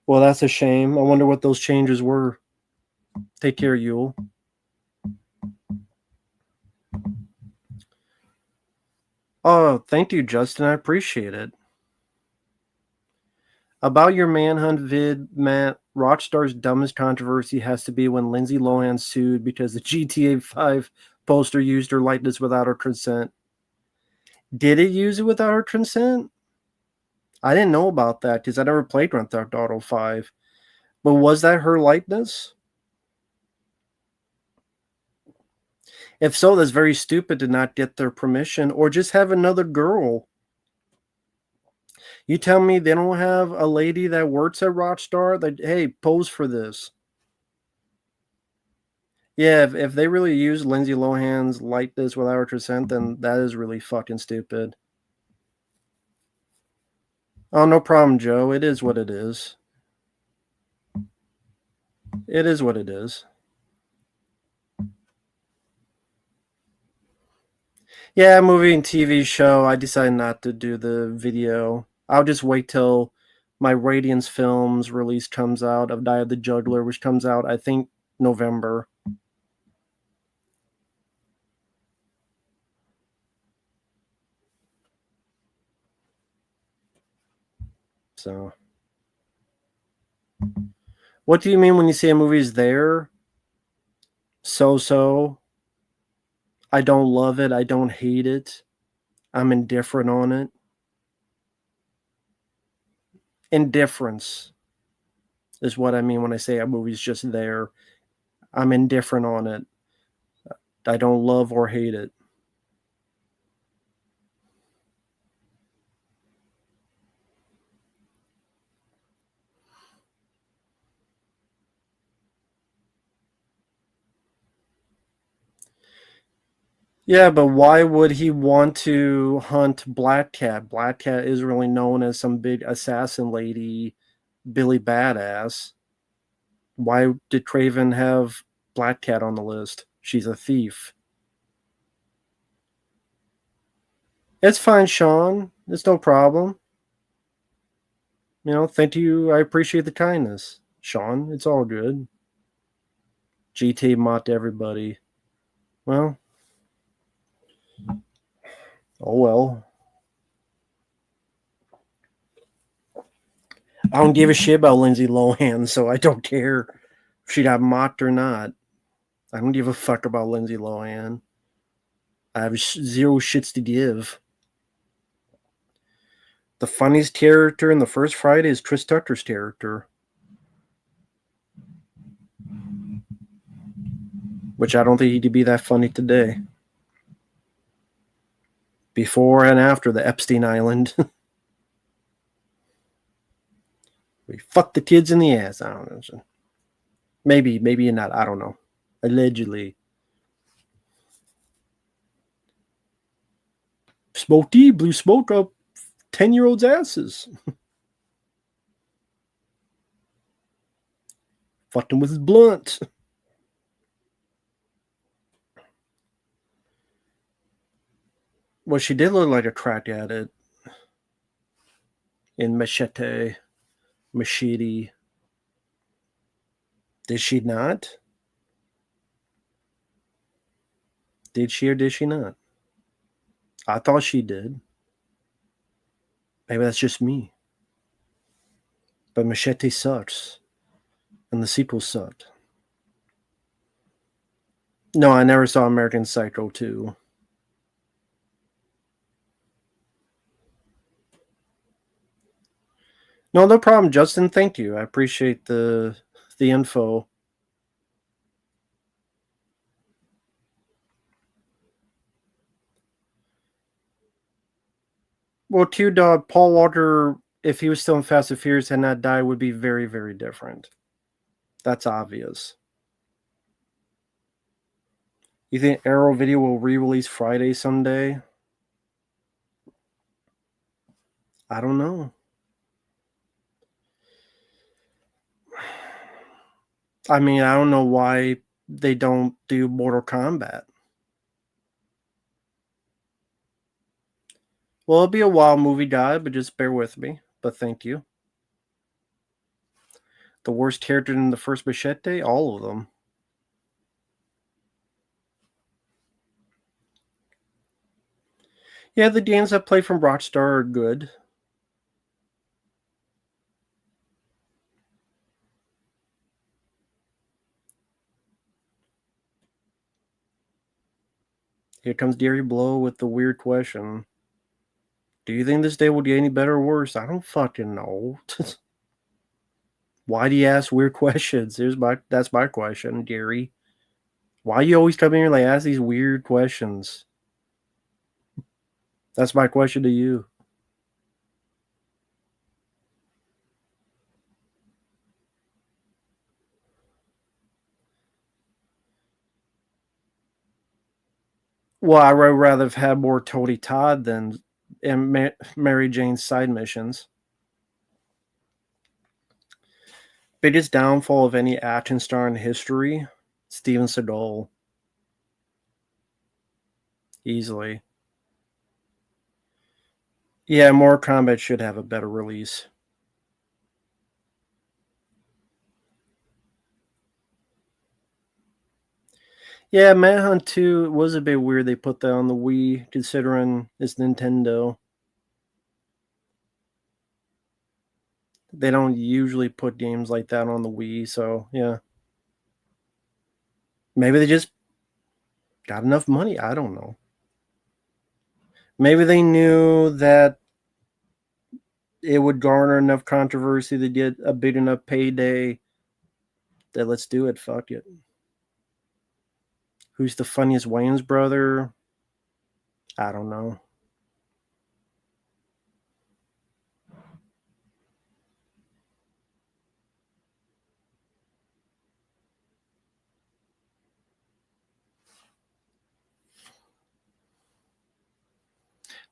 Well, that's a shame. I wonder what those changes were. Take care, Yule. Oh, thank you, Justin. I appreciate it. About your Manhunt vid, Matt, Rockstar's dumbest controversy has to be when Lindsay Lohan sued because the GTA 5 poster used her likeness without her consent. Did it use it without her consent? I didn't know about that because I never played Grand Theft Auto 5. But was that her likeness? If so, that's very stupid to not get their permission or just have another girl. You tell me they don't have a lady that works at Rockstar that, hey, pose for this. Yeah, if they really use Lindsay Lohan's like this without her consent, then that is really fucking stupid. Oh, no problem, Joe. It is what it is. It is what it is. Yeah, movie and TV show. I decided not to do the video. I'll just wait till my Radiance Films release comes out of Diet of the Juggler, which comes out, I think, November. So, what do you mean when you say a movie's there? So so. I don't love it. I don't hate it. I'm indifferent on it. Indifference is what I mean when I say a movie's just there. I'm indifferent on it. I don't love or hate it. Yeah, but why would he want to hunt Black Cat? Black Cat is really known as some big assassin lady, Billy Badass. Why did Craven have Black Cat on the list? She's a thief. It's fine, Sean. It's no problem. Thank you. I appreciate the kindness, Sean. It's all good. GT Mott to everybody. Well, oh well. I don't give a shit about Lindsay Lohan, so I don't care if she got mocked or not. I don't give a fuck about Lindsay Lohan. I have zero shits to give. The funniest character in the first Friday is Chris Tucker's character, which I don't think he'd be that funny today. Before and after the Epstein Island. We fucked the kids in the ass. I don't know. Maybe not. I don't know. Allegedly. Smokey blew smoke up 10-year-olds' asses. Fucked him with his blunt. Well, she did look like a crack addict in Machete. Did she not? Did she or did she not? I thought she did. Maybe that's just me. But Machete sucks. And the sequel sucked. No, I never saw American Psycho 2. No, no problem, Justin. Thank you. I appreciate the info. Well, Q Dog, Paul Walker, if he was still in Fast and Furious and not died, would be very, very different. That's obvious. You think Arrow Video will re-release Friday someday? I don't know. I mean, I don't know why they don't do Mortal Kombat. Well, it'll be a while, movie guy, but just bear with me. But thank you. The worst character in the first Machete? All of them. Yeah, the games I play from Rockstar are good. Here comes Gary Blow with the weird question. Do you think this day will get any better or worse? I don't fucking know. Why do you ask weird questions? That's my question, Gary. Why you always come here and ask these weird questions? That's my question to you. Well, I would rather have had more Tony Todd than and Mary Jane's side missions. Biggest downfall of any action star in history, Steven Seagal, easily. Yeah, Mortal Kombat should have a better release. Yeah, Manhunt 2 was a bit weird they put that on the Wii, considering it's Nintendo. They don't usually put games like that on the Wii, so yeah. Maybe they just got enough money. I don't know. Maybe they knew that it would garner enough controversy to get a big enough payday that let's do it. Fuck it. Who's the funniest Wayans brother? I don't know.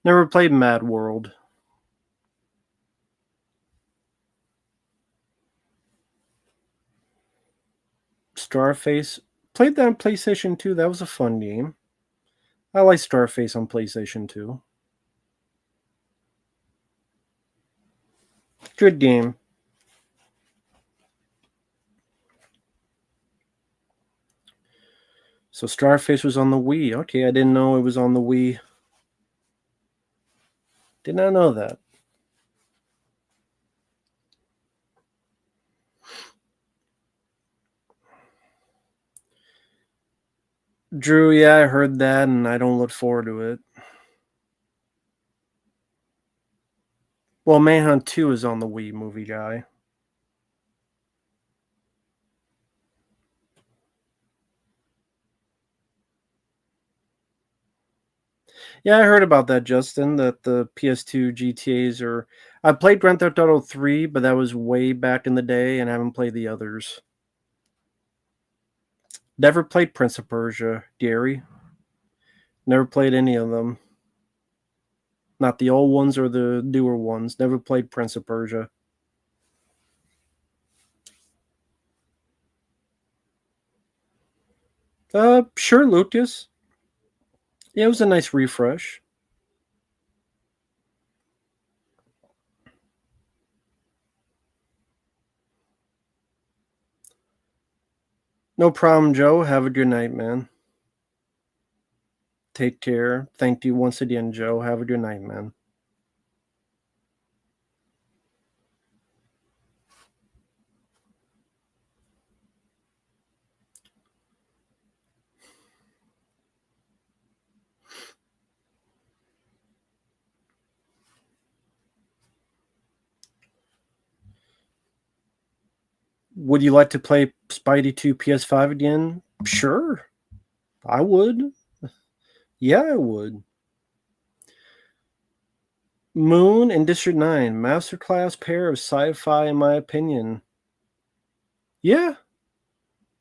Never played Mad World. Starface. Played that on PlayStation 2. That was a fun game. I like Starface on PlayStation 2. Good game. So Starface was on the Wii. Okay, I didn't know it was on the Wii. Did not know that. Drew, yeah, I heard that and I don't look forward to it. Well, Manhunt 2 is on the Wii, movie guy. Yeah, I heard about that, Justin, that the PS2 GTAs are. I played Grand Theft Auto 3, but that was way back in the day, and I haven't played the others. Never played Prince of Persia, Gary. Never played any of them. Not the old ones or the newer ones. Never played Prince of Persia. Sure, Lucas. Yeah, it was a nice refresh. No problem, Joe. Have a good night, man. Take care. Thank you once again, Joe. Have a good night, man. Would you like to play Spidey 2 PS5 again? Sure. I would. Yeah, I would. Moon and District 9, masterclass pair of sci-fi in my opinion. Yeah,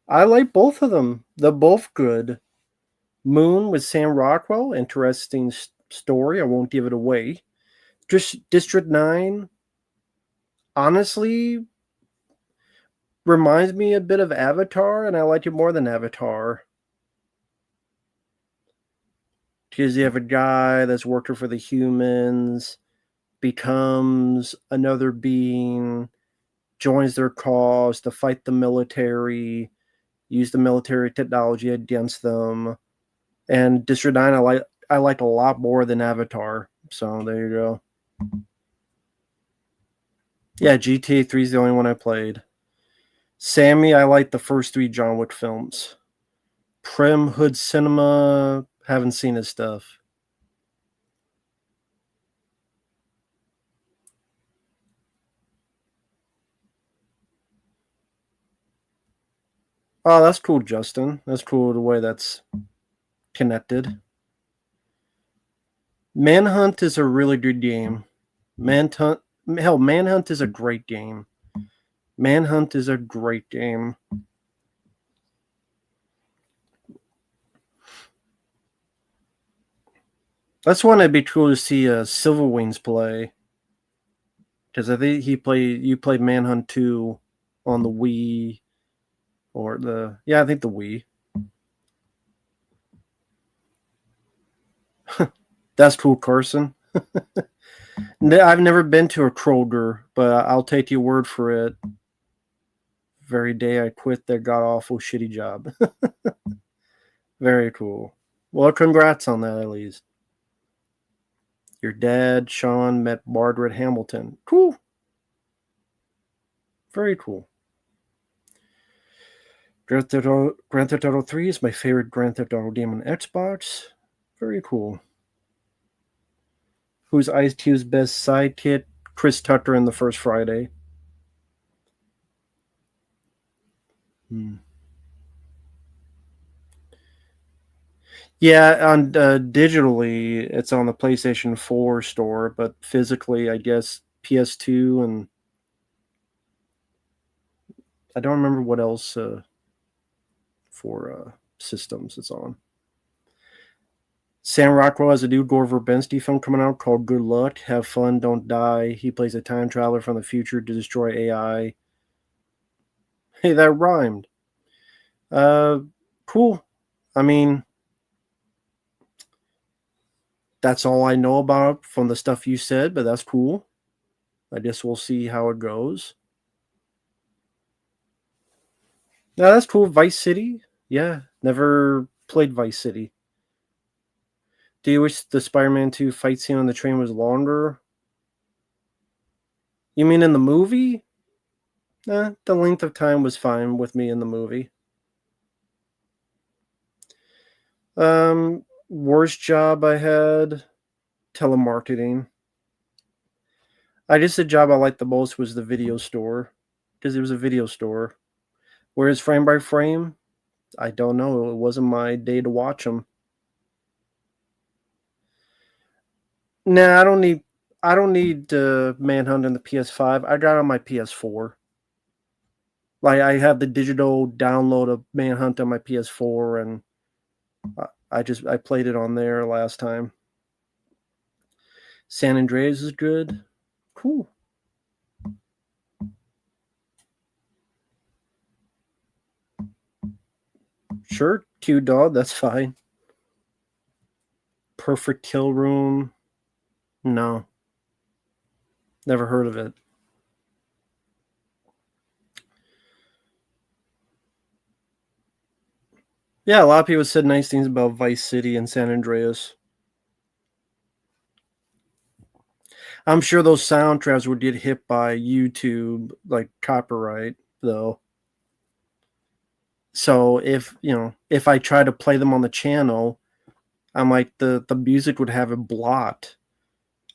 I like both of them. They're both good. Moon with Sam Rockwell, interesting story. I won't give it away. Just District 9, honestly, reminds me a bit of Avatar, and I like it more than Avatar. Because you have a guy that's working for the humans, becomes another being, joins their cause to fight the military, use the military technology against them. And District 9 I like a lot more than Avatar. So there you go. Yeah, GTA 3 is the only one I played. Sammy, I like the first three John Wick films. Prim Hood Cinema, haven't seen his stuff. Oh, that's cool, Justin. That's cool the way that's connected. Manhunt is a really good game. Manhunt, hell, Manhunt is a great game. Manhunt is a great game. That's one I'd be cool to see Silverwings play, because I think you played Manhunt 2 on the Wii or I think the Wii. That's cool, Carson. I've never been to a Kroger, but I'll take your word for it. Very day I quit that god awful shitty job. Very cool. Well, congrats on that at least. Your dad, Sean, met Margaret Hamilton. Cool. Very cool. Grand Theft Auto 3 is my favorite Grand Theft Auto game on Xbox. Very cool. Who's Ice Cube's best sidekick? Chris Tucker in the first Friday. Yeah, on digitally, it's on the PlayStation 4 store, but physically, I guess PS2 and I don't remember what else for systems it's on. Sam Rockwell has a new Gore Verbinski film coming out called Good Luck, Have Fun, Don't Die. He plays a time traveler from the future to destroy AI. Hey, that rhymed. Uh, cool. I mean, that's all I know about from the stuff you said, but that's cool. I guess we'll see how it goes. No, that's cool. Vice City. Yeah, never played Vice City. Do you wish the Spider-Man 2 fight scene on the train was longer? You mean in the movie? The length of time was fine with me in the movie. Worst job I had, telemarketing. I guess the job I liked the most was the video store, because it was a video store. Whereas frame by frame, I don't know. It wasn't my day to watch them. Nah, I don't need Manhunt on the PS5. I got it on my PS4. Like I have the digital download of Manhunt on my PS4, and I played it on there last time. San Andreas is good. Cool. Sure, Q Dog, that's fine. Perfect Kill Room. No. Never heard of it. Yeah, a lot of people said nice things about Vice City and San Andreas. I'm sure those soundtracks would get hit by YouTube, like copyright, though. So if I try to play them on the channel, I'm like the music would have a blot.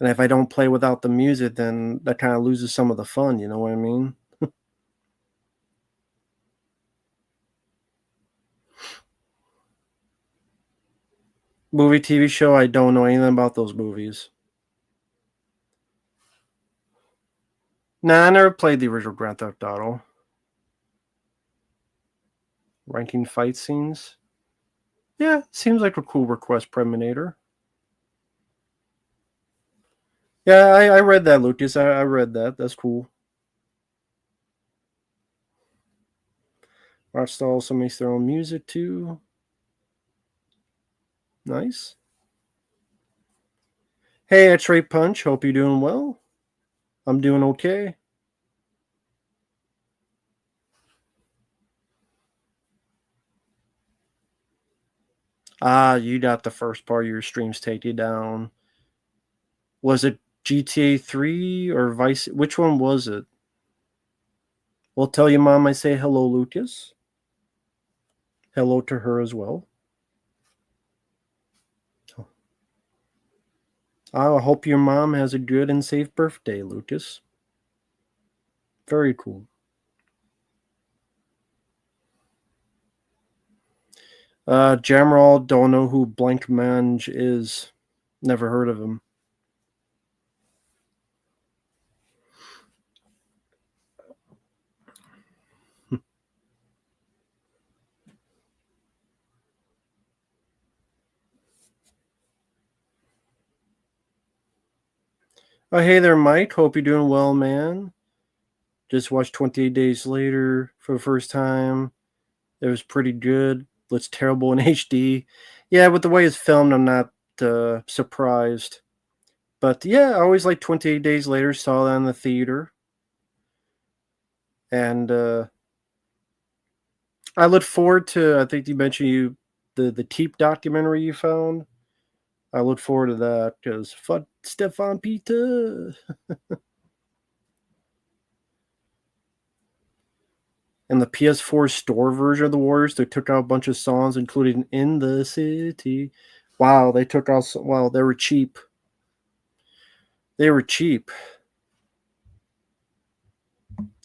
And if I don't play without the music, then that kind of loses some of the fun, you know what I mean? Movie TV show, I don't know anything about those movies. Nah, I never played the original Grand Theft Auto. Ranking fight scenes. Yeah, seems like a cool request Preminator. Yeah, I read that, Lucas. I read that. That's cool. Rockstar also makes their own music too. Nice. Hey, it's Ray Punch. Hope you're doing well. I'm doing okay. Ah, you got the first part of your streams take you down. Was it GTA 3 or Vice? Which one was it? Well, tell your mom I say hello, Lucas. Hello to her as well. I hope your mom has a good and safe birthday, Lucas. Very cool. Jamral, don't know who Blank Mange is. Never heard of him. Oh, hey there, Mike. Hope you're doing well, man. Just watched 28 Days Later for the first time. It was pretty good. Looks terrible in HD. Yeah, with the way it's filmed, I'm not surprised. But yeah, I always like 28 Days Later. Saw that in the theater. And I look forward to, I think you mentioned the Teep documentary you found. I look forward to that because fuck Stefan Peter. And the PS4 store version of the Warriors, they took out a bunch of songs, including "In the City." Wow, they took out. Wow, they were cheap. They were cheap.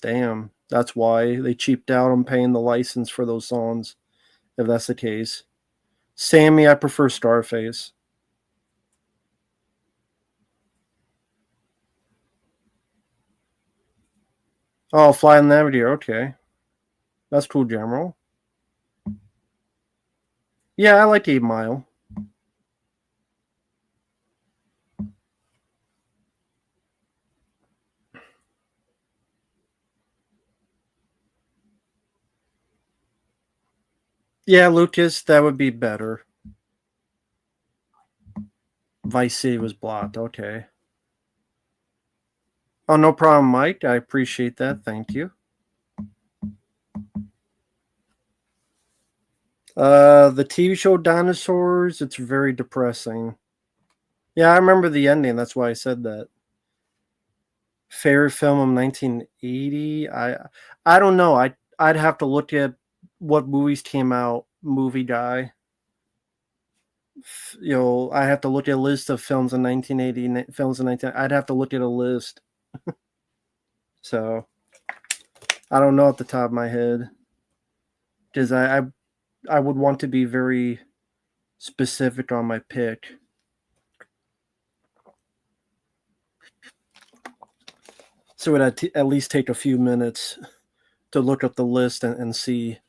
Damn, that's why they cheaped out on paying the license for those songs. If that's the case, Sammy, I prefer Starface. Oh, Fly in the Navigator. Okay, that's cool, General. Yeah, I like 8 Mile. Yeah, Lucas, that would be better. Vice City was blocked. Okay. Oh, no problem, Mike. I appreciate that. Thank you. The TV show Dinosaurs, it's very depressing. Yeah, I remember the ending. That's why I said that. Favorite film of 1980. I don't know. I'd have to look at what movies came out. Movie guy. I have to look at a list of films in 1980. Films in 19. I'd have to look at a list. So I don't know at the top of my head because I would want to be very specific on my pick. So it would at least take a few minutes to look up the list and see.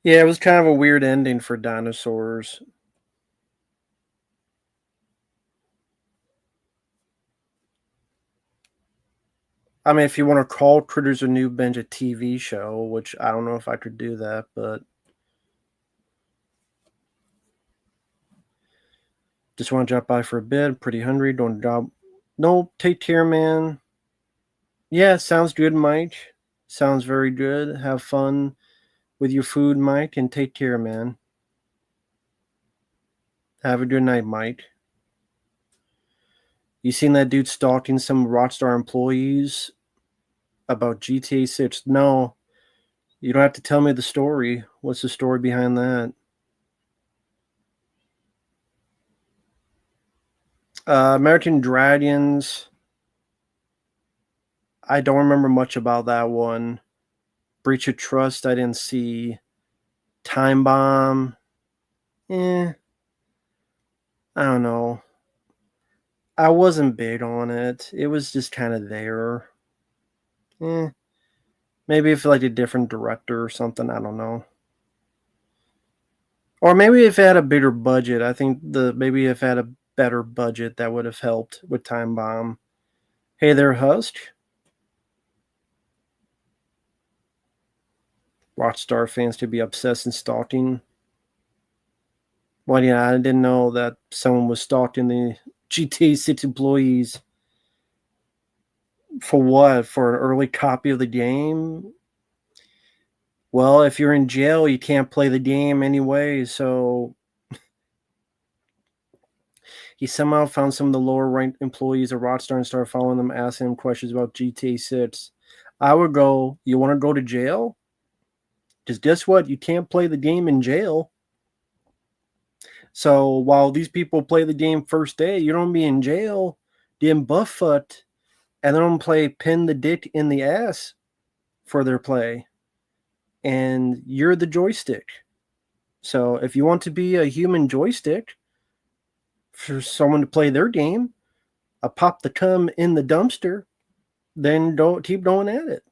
Yeah, it was kind of a weird ending for Dinosaurs. I mean, if you want to call Critters a New Bench a TV show, which I don't know if I could do that, but just want to drop by for a bit. Pretty hungry. Don't job. No, take care, man. Yeah, sounds good, Mike. Sounds very good. Have fun with your food, Mike, and take care, man. Have a good night, Mike. You seen that dude stalking some Rockstar employees about GTA 6? No, you don't have to tell me the story. What's the story behind that? American Dragons. I don't remember much about that one. Breach of Trust. I didn't see. Time Bomb. Eh, I don't know. I wasn't big on it. It was just kind of there. Eh, maybe if like a different director or something. I don't know. Or maybe if it had a bigger budget. I think the maybe if it had a better budget that would have helped with Time Bomb. Hey there, Husk. Rockstar fans to be obsessed and stalking. Well, yeah, I didn't know that someone was stalking the GTA 6 employees. For what? For an early copy of the game? Well, if you're in jail, you can't play the game anyway, so he somehow found some of the lower ranked employees of Rockstar and started following them, asking them questions about GTA 6. I would go, you want to go to jail? Because guess what? You can't play the game in jail. So while these people play the game first day, you don't be in jail, getting butt fucked, and they don't play pin the dick in the ass for their play. And you're the joystick. So if you want to be a human joystick for someone to play their game, a pop the cum in the dumpster, then don't keep going at it.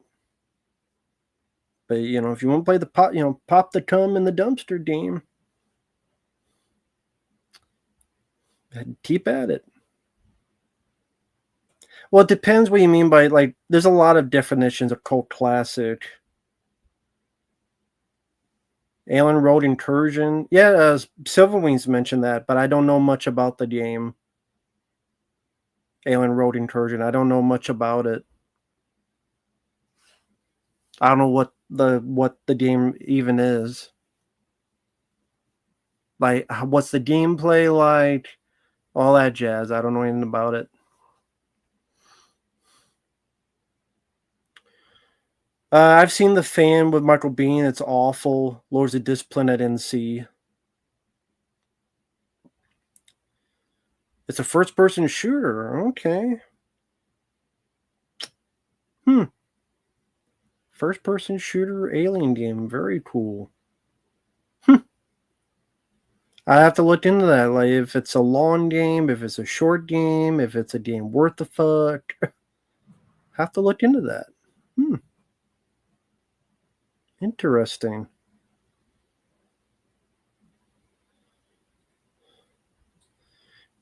But if you want to play the pop the cum in the dumpster game, keep at it. Well, it depends what you mean by, like, there's a lot of definitions of cult classic. Alien Road Incursion. Yeah, Silverwings mentioned that, but I don't know much about the game. Alien Road Incursion. I don't know much about it. I don't know what the game even is. Like, what's the gameplay like? All that jazz. I don't know anything about it. I've seen The Fan with Michael Biehn. It's awful. Lords of Discipline at NC. It's a first-person shooter. Okay. First-person shooter alien game. Very cool. I have to look into that. Like, if it's a long game, if it's a short game, if it's a game worth the fuck. Have to look into that. Interesting.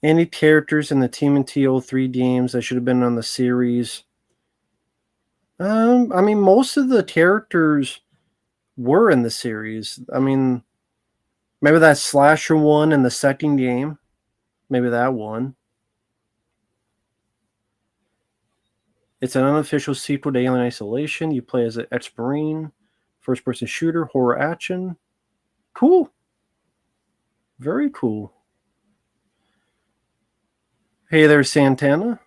Any characters in the TMNT 03 games that should have been on the series? I mean, most of the characters were in the series. I mean, maybe that slasher one in the second game. Maybe that one. It's an unofficial sequel to Alien Isolation. You play as an ex-Marine, first-person shooter, horror action. Cool. Very cool. Hey there, Santana.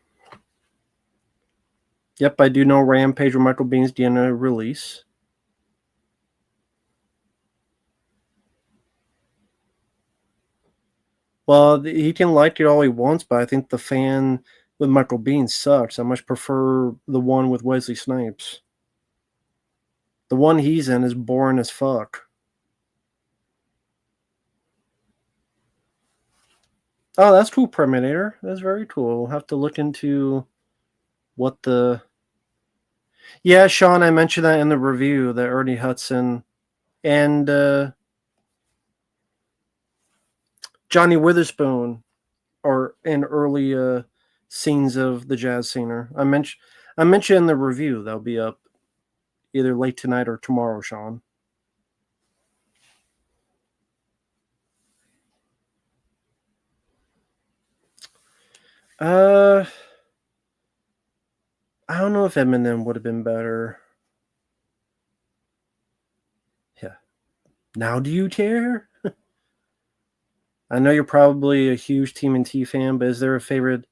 Yep, I do know Rampage with Michael Biehn's DNA release. Well, he can like it all he wants, but I think The Fan with Michael Biehn sucks. I much prefer the one with Wesley Snipes. The one he's in is boring as fuck. Oh, that's cool, Terminator. That's very cool. We'll have to look into what the... Yeah, Sean, I mentioned that in the review, that Ernie Hudson and Johnny Witherspoon are in early scenes of the jazz singer. I mentioned in the review. That'll be up either late tonight or tomorrow, Sean. I don't know if Eminem would have been better. Yeah. Now do you care? I know you're probably a huge TMNT fan, but is there a favorite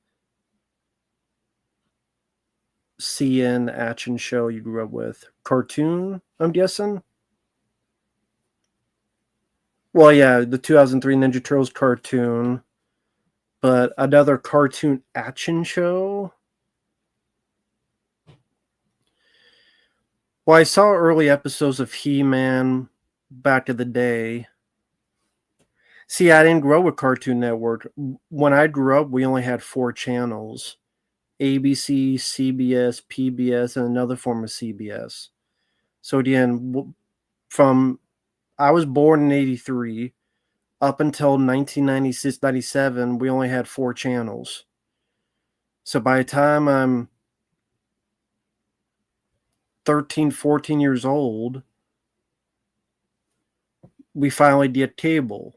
CN action show you grew up with? Cartoon, I'm guessing? Well, yeah, the 2003 Ninja Turtles cartoon, but another cartoon action show? Well, I saw early episodes of He-Man back in the day. See, I didn't grow up with Cartoon Network. When I grew up, we only had 4 channels: ABC, CBS, PBS, and another form of CBS. So again, I was born in 83. Up until 1996, 97, we only had 4 channels. So by the time I'm 13, 14 years old, we finally get cable.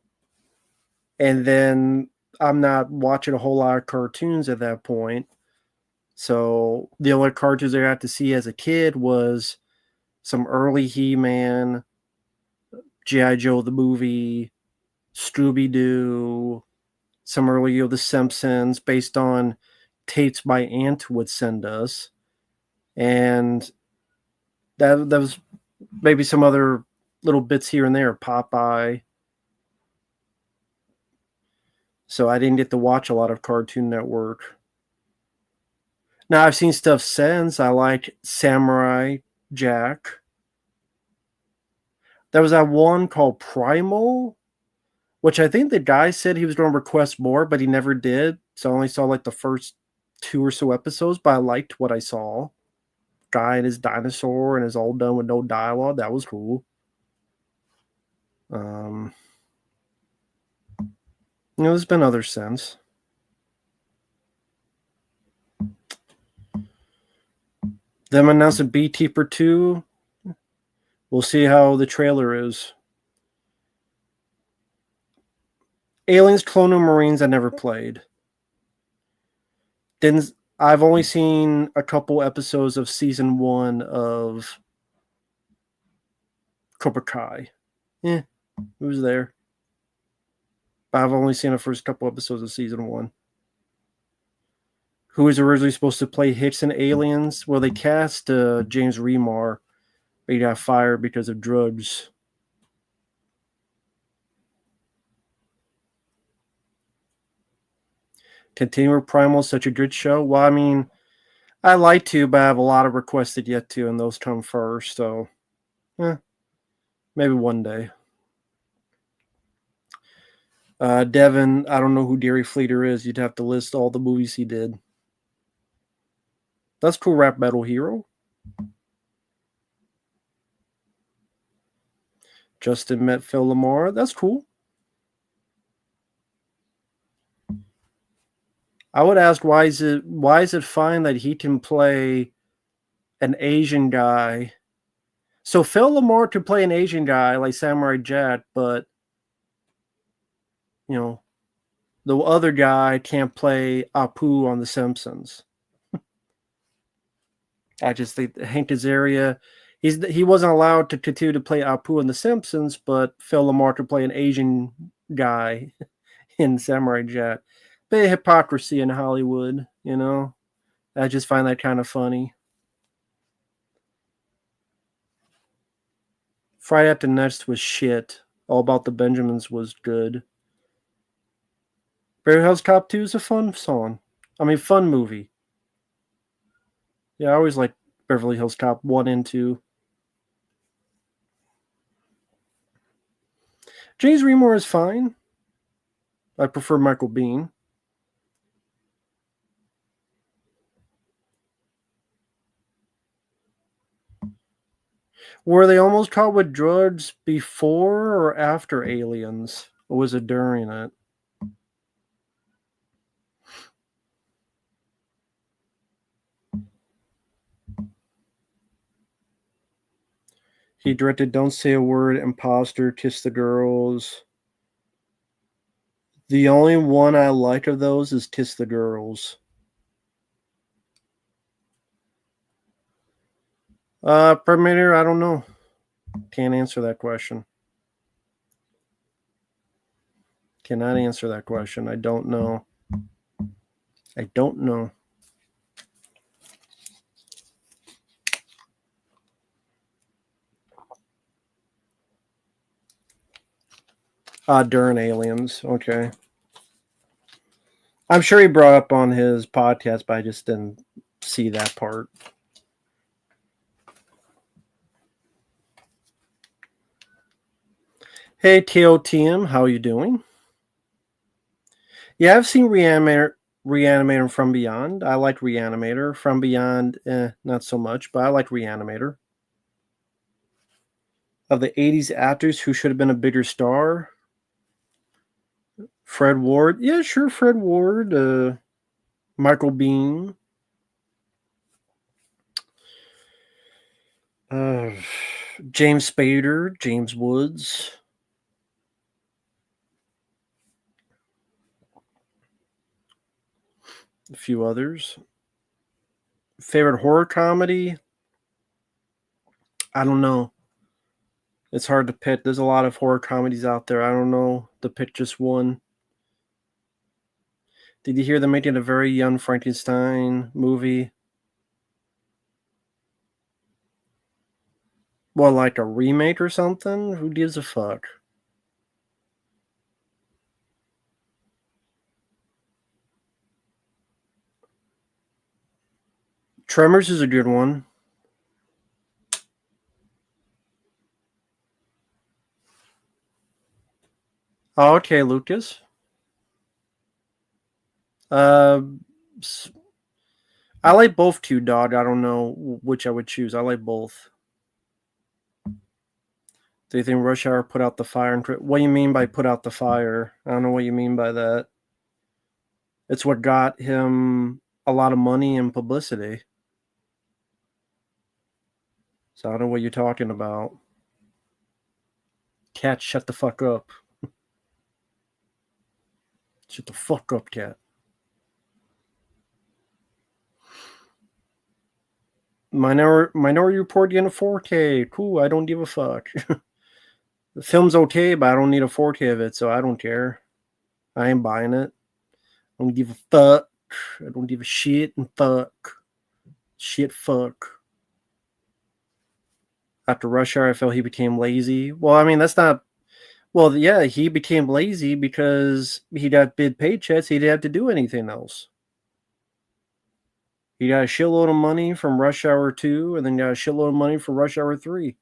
And then I'm not watching a whole lot of cartoons at that point. So the only cartoons I got to see as a kid was some early He-Man, G.I. Joe the movie, Scooby-Doo, some early The Simpsons, based on tapes my aunt would send us. And that was maybe some other little bits here and there, Popeye. So I didn't get to watch a lot of Cartoon Network. Now I've seen stuff since. I like Samurai Jack. There was that one called Primal, which I think the guy said he was going to request more, but he never did. So I only saw like the first 2 or so episodes, but I liked what I saw. guy and his dinosaur, and it's all done with no dialogue. That was cool. There's been other since. Them announcing Beekeeper 2. We'll see how the trailer is. Aliens, Colonial Marines I never played. I've only seen a couple episodes of season 1 of Cobra Kai. It was there. But I've only seen the first couple episodes of season 1. Who was originally supposed to play Hicks in Aliens? Well, they cast James Remar, but he got fired because of drugs. Continue with Primal, such a good show. Well, I mean, I like to, but I have a lot of requests yet to, and those come first. So, maybe one day. Devin, I don't know who Gary Fleeter is. You'd have to list all the movies he did. That's cool, Rap Metal Hero. Justin met Phil Lamar. That's cool. I would ask, why is it fine that he can play an Asian guy? So Phil Lamar could play an Asian guy like Samurai Jack, but the other guy can't play Apu on The Simpsons. I just think Hank Azaria, he wasn't allowed to continue to play Apu in The Simpsons, but Phil Lamar could play an Asian guy in Samurai Jack. Bit of hypocrisy in Hollywood, I just find that kind of funny. Friday After Next was shit. All About the Benjamins was good. Beverly Hills Cop 2 is a fun song. Fun movie. Yeah, I always like Beverly Hills Cop 1 and 2. James Remar is fine. I prefer Michael Biehn. Were they almost caught with drugs before or after Aliens? Or was it during it? He directed Don't Say a Word, Imposter, Kiss the Girls. The only one I like of those is Kiss the Girls. Terminator, I don't know. Can't answer that question. Cannot answer that question. I don't know. During Aliens. Okay. I'm sure he brought up on his podcast, but I just didn't see that part. Hey, KOTM, how you doing? Yeah, I've seen Reanimator From Beyond. I like Reanimator. From Beyond, not so much, but I like Reanimator. Of the 80s actors who should have been a bigger star, Fred Ward. Yeah, sure, Fred Ward. Michael Biehn. James Spader. James Woods. A few others. Favorite horror comedy? I don't know. It's hard to pick. There's a lot of horror comedies out there. I don't know to pick just one. Did you hear they're making a very young Frankenstein movie? Well, like a remake or something? Who gives a fuck? Tremors is a good one. Oh, okay, Lucas. I I like both too, dog. I don't know which I would choose. I like both. Do you think Rush Hour put out the fire? What do you mean by put out the fire? I don't know what you mean by that. It's what got him a lot of money and publicity. So I don't know what you're talking about. Cat, shut the fuck up. Shut the fuck up, Cat. Minority Report getting a 4K. Cool, I don't give a fuck. The film's okay, but I don't need a 4K of it, so I don't care. I ain't buying it. I don't give a fuck. I don't give a shit and fuck. Shit, fuck. After Rush Hour, I felt he became lazy. Well, I mean, that's not. Well, yeah, he became lazy because he got big paychecks. He didn't have to do anything else. He got a shitload of money from Rush Hour 2, and then got a shitload of money from Rush Hour 3.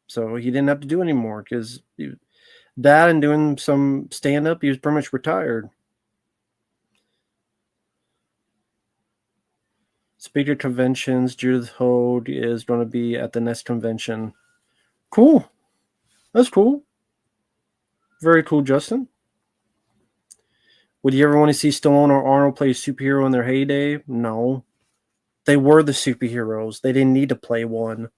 So he didn't have to do anymore because that and doing some stand-up, he was pretty much retired. Speaking of conventions, Judith Hogue is going to be at the next convention. Cool. That's cool. Very cool, Justin. Would you ever want to see Stallone or Arnold play a superhero in their heyday? No. They were the superheroes. They didn't need to play one.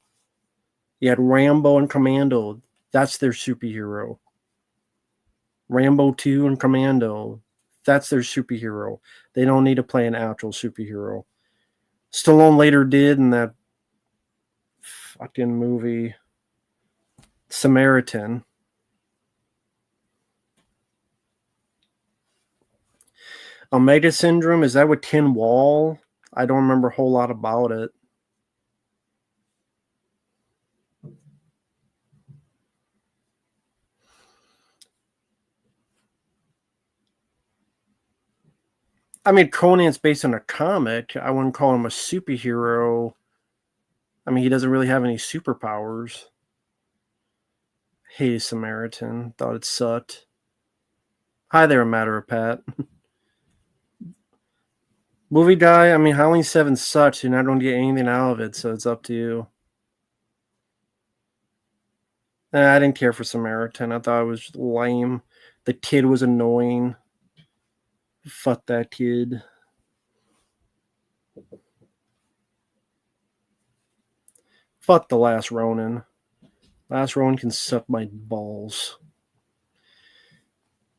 You had Rambo and Commando. That's their superhero. Rambo 2 and Commando. That's their superhero. They don't need to play an actual superhero. Stallone later did in that fucking movie Samaritan. Omega Syndrome, is that with Ken Wall? I don't remember a whole lot about it. I mean, Conan's based on a comic. I wouldn't call him a superhero. I mean, he doesn't really have any superpowers. Hey, Samaritan. Thought it sucked. Hi there, Matter of Pat. Movie guy, I mean, Halloween 7 sucks, and I don't get anything out of it, so it's up to you. I didn't care for Samaritan. I thought it was lame. The kid was annoying. Fuck that kid. Fuck The Last Ronin. Last Ronin can suck my balls.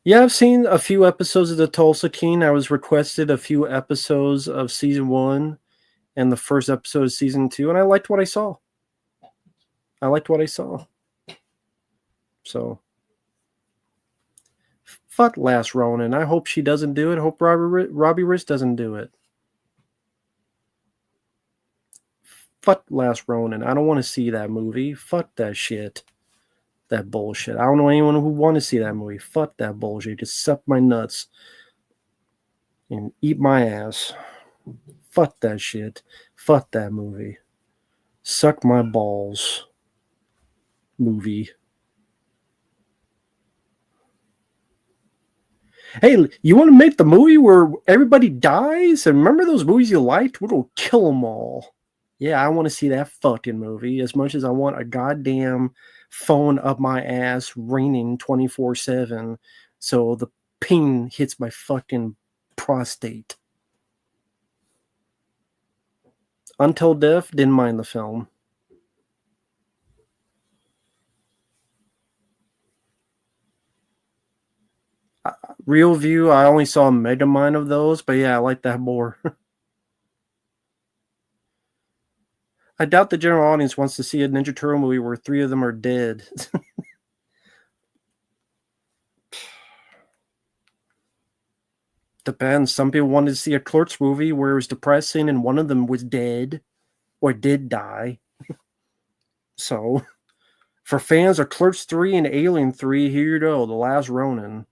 Yeah, I've seen a few episodes of the Tulsa King. I was requested a few episodes of season 1 and the first episode of season 2, and I liked what I saw. So, fuck Last Ronin. I hope she doesn't do it. I hope Robbie Rich doesn't do it. Fuck Last Ronin. I don't want to see that movie. Fuck that shit. That bullshit. I don't know anyone who want to see that movie. Fuck that bullshit. Just suck my nuts and eat my ass. Fuck that shit. Fuck that movie. Suck my balls. Movie. Hey, you want to make the movie where everybody dies? And remember those movies you liked? We'll kill them all. Yeah, I want to see that fucking movie as much as I want a goddamn phone up my ass raining 24/7 so the ping hits my fucking prostate. Until Death, didn't mind the film. Real View, I only saw a Megamind of those, but yeah, I like that more. I doubt the general audience wants to see a Ninja Turtle movie where 3 of them are dead. Depends. Some people wanted to see a Clerks movie where it was depressing and one of them was dead or did die. So, for fans of Clerks 3 and Alien 3, here you go, The Last Ronin.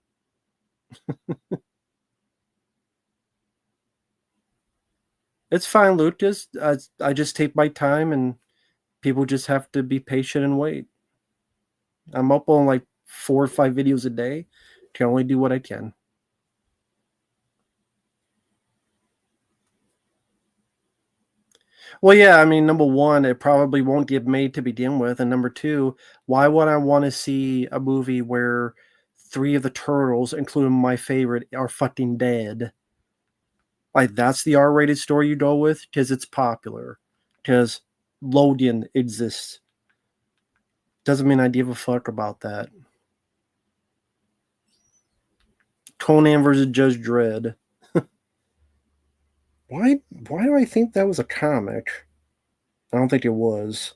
It's fine, Lucas. I just take my time and people just have to be patient and wait. I'm up on like 4 or 5 videos a day. Can only do what I can. Well, yeah, I mean, number one, it probably won't get made to begin with, and number two, why would I want to see a movie where three of the turtles, including my favorite, are fucking dead? Like, that's the R-rated story you go with because it's popular, because Logan exists. Doesn't mean I give a fuck about that. Conan versus Judge Dredd. Why do I think that was a comic? I don't think it was.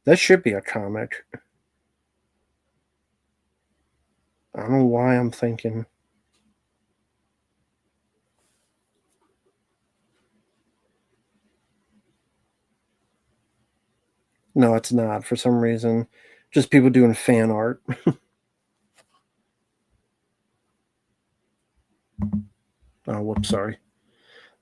That should be a comic. I don't know why I'm thinking. No, it's not for some reason. Just people doing fan art. Oh, whoops, sorry.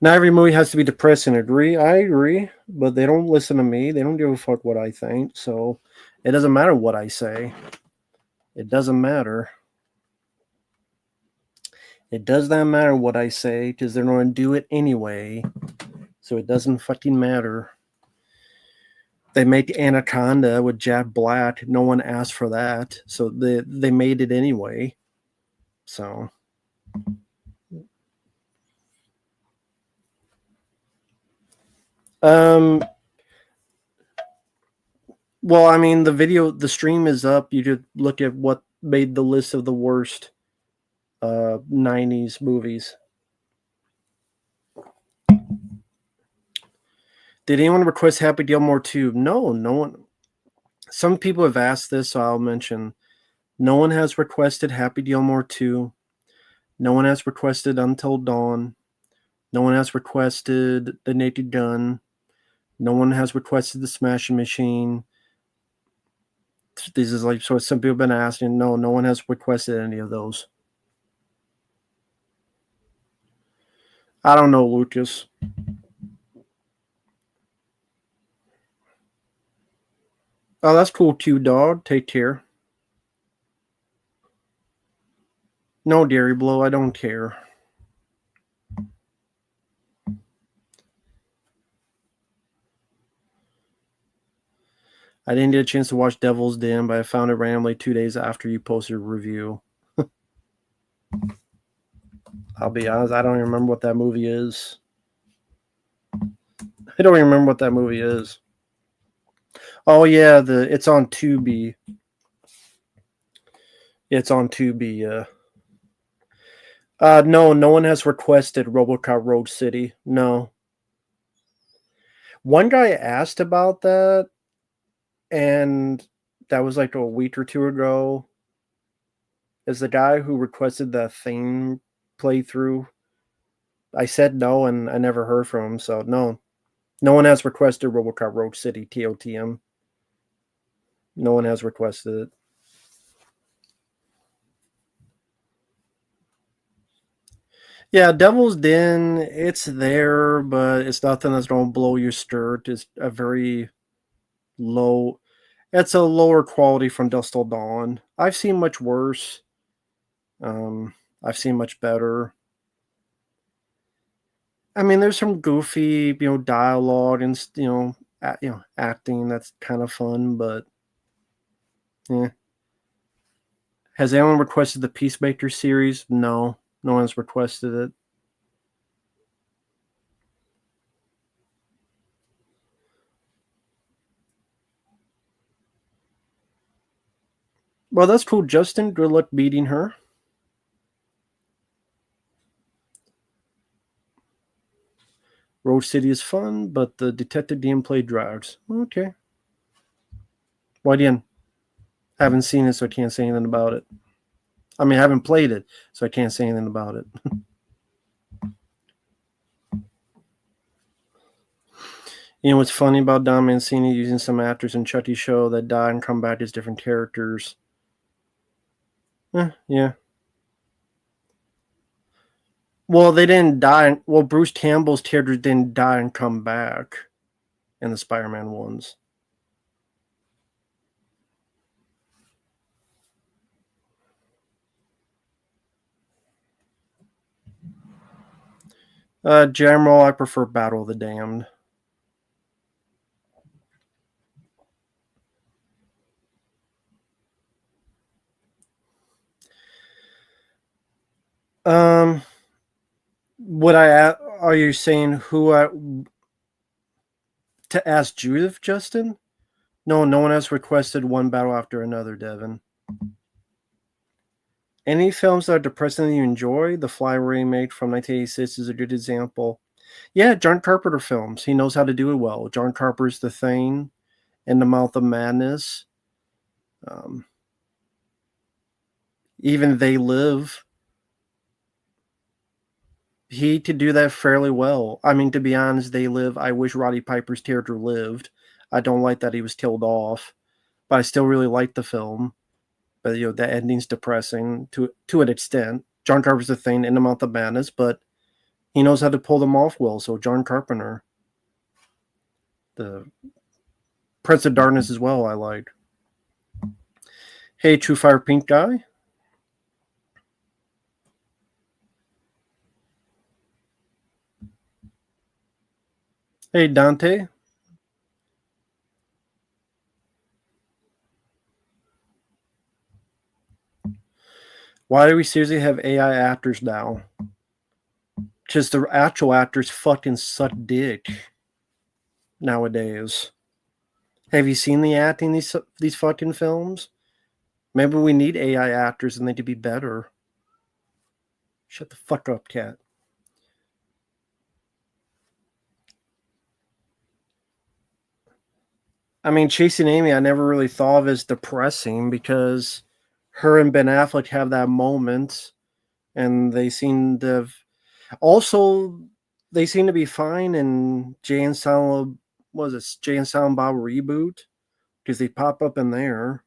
Not every movie has to be depressing. Agree? I agree, but they don't listen to me. They don't give a fuck what I think. So it doesn't matter what I say. It doesn't matter. It does not matter what I say because they're going to do it anyway. So it doesn't fucking matter. They make Anaconda with Jack Black. No one asked for that, so they made it anyway. So, um, well, I mean, the stream is up. You could look at what made the list of the worst '90s movies. Did anyone request Happy Gilmore 2? No, no one. Some people have asked this, so I'll mention. No one has requested Happy Gilmore 2. No one has requested Until Dawn. No one has requested The Naked Gun. No one has requested The Smashing Machine. This is like so some people have been asking. No, no one has requested any of those. I don't know, Lucas. Oh, that's cool, Q Dog. Take care. No, Dairy Blow, I don't care. I didn't get a chance to watch Devil's Den, but I found it randomly 2 days after you posted a review. I'll be honest, I don't even remember what that movie is. I don't even remember what that movie is. Oh yeah, the it's on Tubi. It's on Tubi. No, no one has requested RoboCop Rogue City. No. One guy asked about that, and that was like a week or two ago. Is the guy who requested the theme playthrough? I said no, and I never heard from him. So no, no one has requested RoboCop Rogue City TOTM. No one has requested it. Yeah, Devil's Den, it's there, but it's nothing that's gonna blow your skirt. It's a very low. It's a lower quality from Dust Till Dawn. I've seen much worse. Um, I've seen much better. I mean, there's some goofy, dialogue and acting that's kind of fun, but yeah. Has anyone requested the Peacemaker series? No, no one's requested it. Well, that's cool, Justin. Good luck beating her. Road City is fun, but the detective gameplay drags. Okay. Why didn't? I haven't seen it, so I can't say anything about it. I mean, I haven't played it, so I can't say anything about it. You know what's funny about Don Mancini using some actors in Chucky show that die and come back as different characters? Yeah. Well, they didn't die. Well, Bruce Campbell's character didn't die and come back in the Spider-Man ones. General, I prefer Battle of the Damned. Um, are you saying to ask Judith, Justin? No, no one has requested one battle after another, Devin. Any films that are depressing that you enjoy? The Fly remake from 1986 is a good example. Yeah, John Carpenter films. He knows how to do it well. John Carpenter's The Thing, In the Mouth of Madness. Um, Even They Live. He could do that fairly well. I mean, to be honest, They Live. I wish Roddy Piper's character lived. I don't like that he was killed off, but I still really like the film. But the ending's depressing to an extent. John Carpenter's The Thing, In the Mouth of Madness, but he knows how to pull them off well. So John Carpenter, the Prince of Darkness as well, I like. Hey, True Fire Pink Guy. Hey, Dante. Why do we seriously have AI actors now? Because the actual actors fucking suck dick nowadays. Have you seen the acting these fucking films? Maybe we need AI actors and they could be better. Shut the fuck up, cat. I mean, Chasing Amy, I never really thought of as depressing because her and Ben Affleck have that moment, and they seem to have, also they seem to be fine in Jay and Silent Jay and Silent Bob reboot because they pop up in there,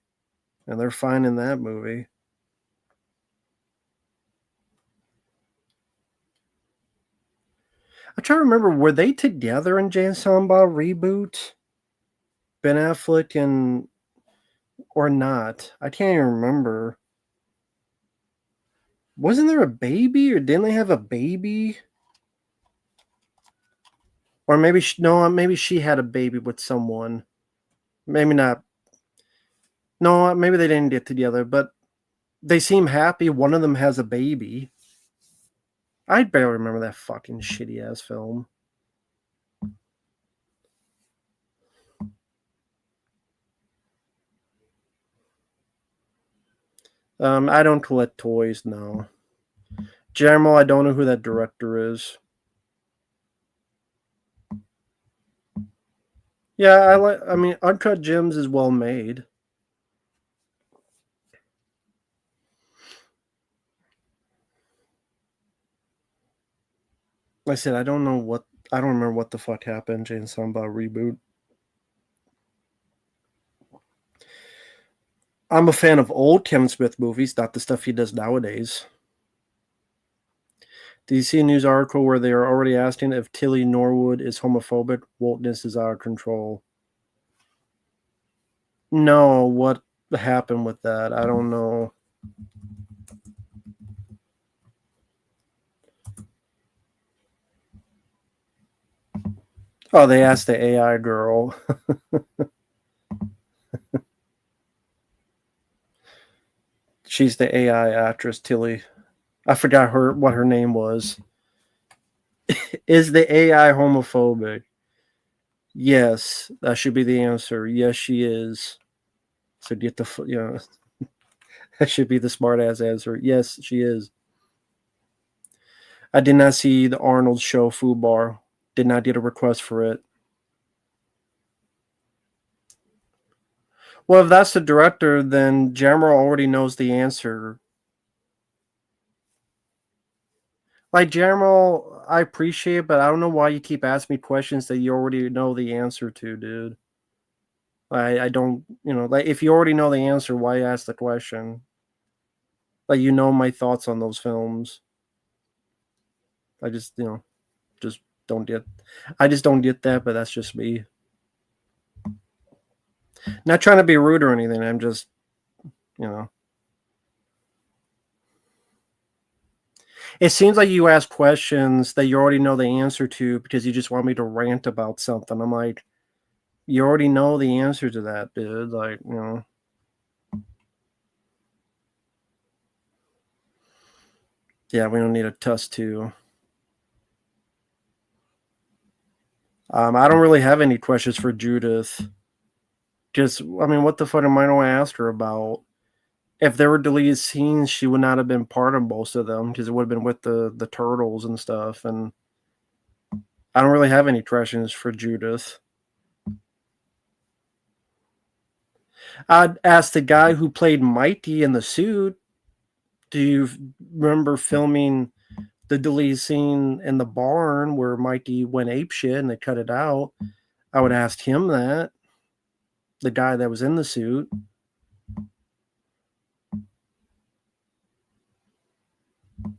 and they're fine in that movie. I try to remember, were they together in Jay and Silent Bob reboot? Ben Affleck and or not? I can't even remember. Wasn't there a baby, or didn't they have a baby? Or maybe no, maybe she had a baby with someone. Maybe not. No, maybe they didn't get together, but they seem happy. One of them has a baby. I barely remember that fucking shitty ass film. I don't collect toys now. General, I don't know who that director is. Yeah, I like. I mean, Uncut Gems is well made. Like I said, I don't know what. I don't remember what the fuck happened. Jane Samba reboot. I'm a fan of old Kevin Smith movies, not the stuff he does nowadays. Did you see a news article where they are already asking if Tilly Norwood is homophobic? Wokeness is out of control. No, what happened with that? I don't know. Oh, they asked the AI girl. She's the AI actress, Tilly. I forgot what her name was. Is the AI homophobic? Yes, that should be the answer. Yes, she is. So get the that should be the smart ass answer. Yes, she is. I did not see the Arnold show Fubar. Did not get a request for it. Well, if that's the director, then Jammer already knows the answer. Like Jammer, I appreciate it, but I don't know why you keep asking me questions that you already know the answer to, dude. I don't, like if you already know the answer, why ask the question? Like my thoughts on those films. I just, just don't get. I just don't get that, but that's just me. Not trying to be rude or anything. I'm just, you know. It seems like you ask questions that you already know the answer to because you just want me to rant about something. I'm like, you already know the answer to that, dude. Like, Yeah, we don't need a tuss too. I don't really have any questions for Judith. Just, I mean, what the fuck am I going to ask her about? If there were deleted scenes, she would not have been part of most of them because it would have been with the turtles and stuff. And I don't really have any questions for Judith. I'd ask the guy who played Mighty in the suit. Do you remember filming the deleted scene in the barn where Mighty went apeshit and they cut it out? I would ask him that. The guy that was in the suit.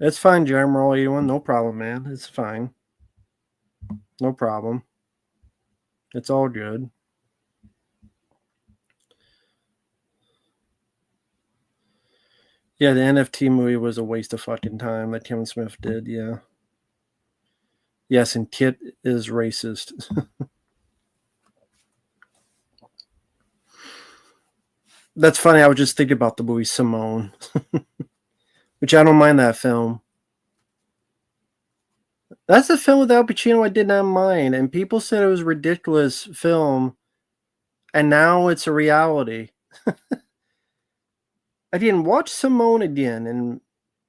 It's fine, Jeremy. Roll 81. No problem, man. It's fine. No problem. It's all good. Yeah, the NFT movie was a waste of fucking time that Kevin Smith did. Yeah. Yes, and Kit is racist. That's funny. I was just thinking about the movie Simone, which I don't mind that film. That's a film with Al Pacino I did not mind, and people said it was a ridiculous film, and now it's a reality. I didn't watch Simone again and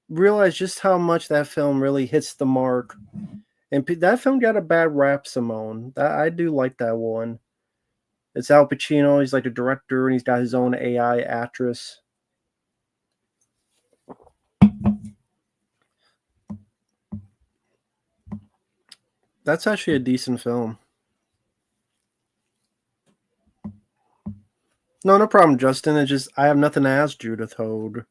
realize just how much that film really hits the mark. And that film got a bad rap, Simone. I do like that one. It's Al Pacino. He's like a director, and he's got his own AI actress. That's actually a decent film. No problem, Justin. It's just I have nothing to ask Judith Hogue.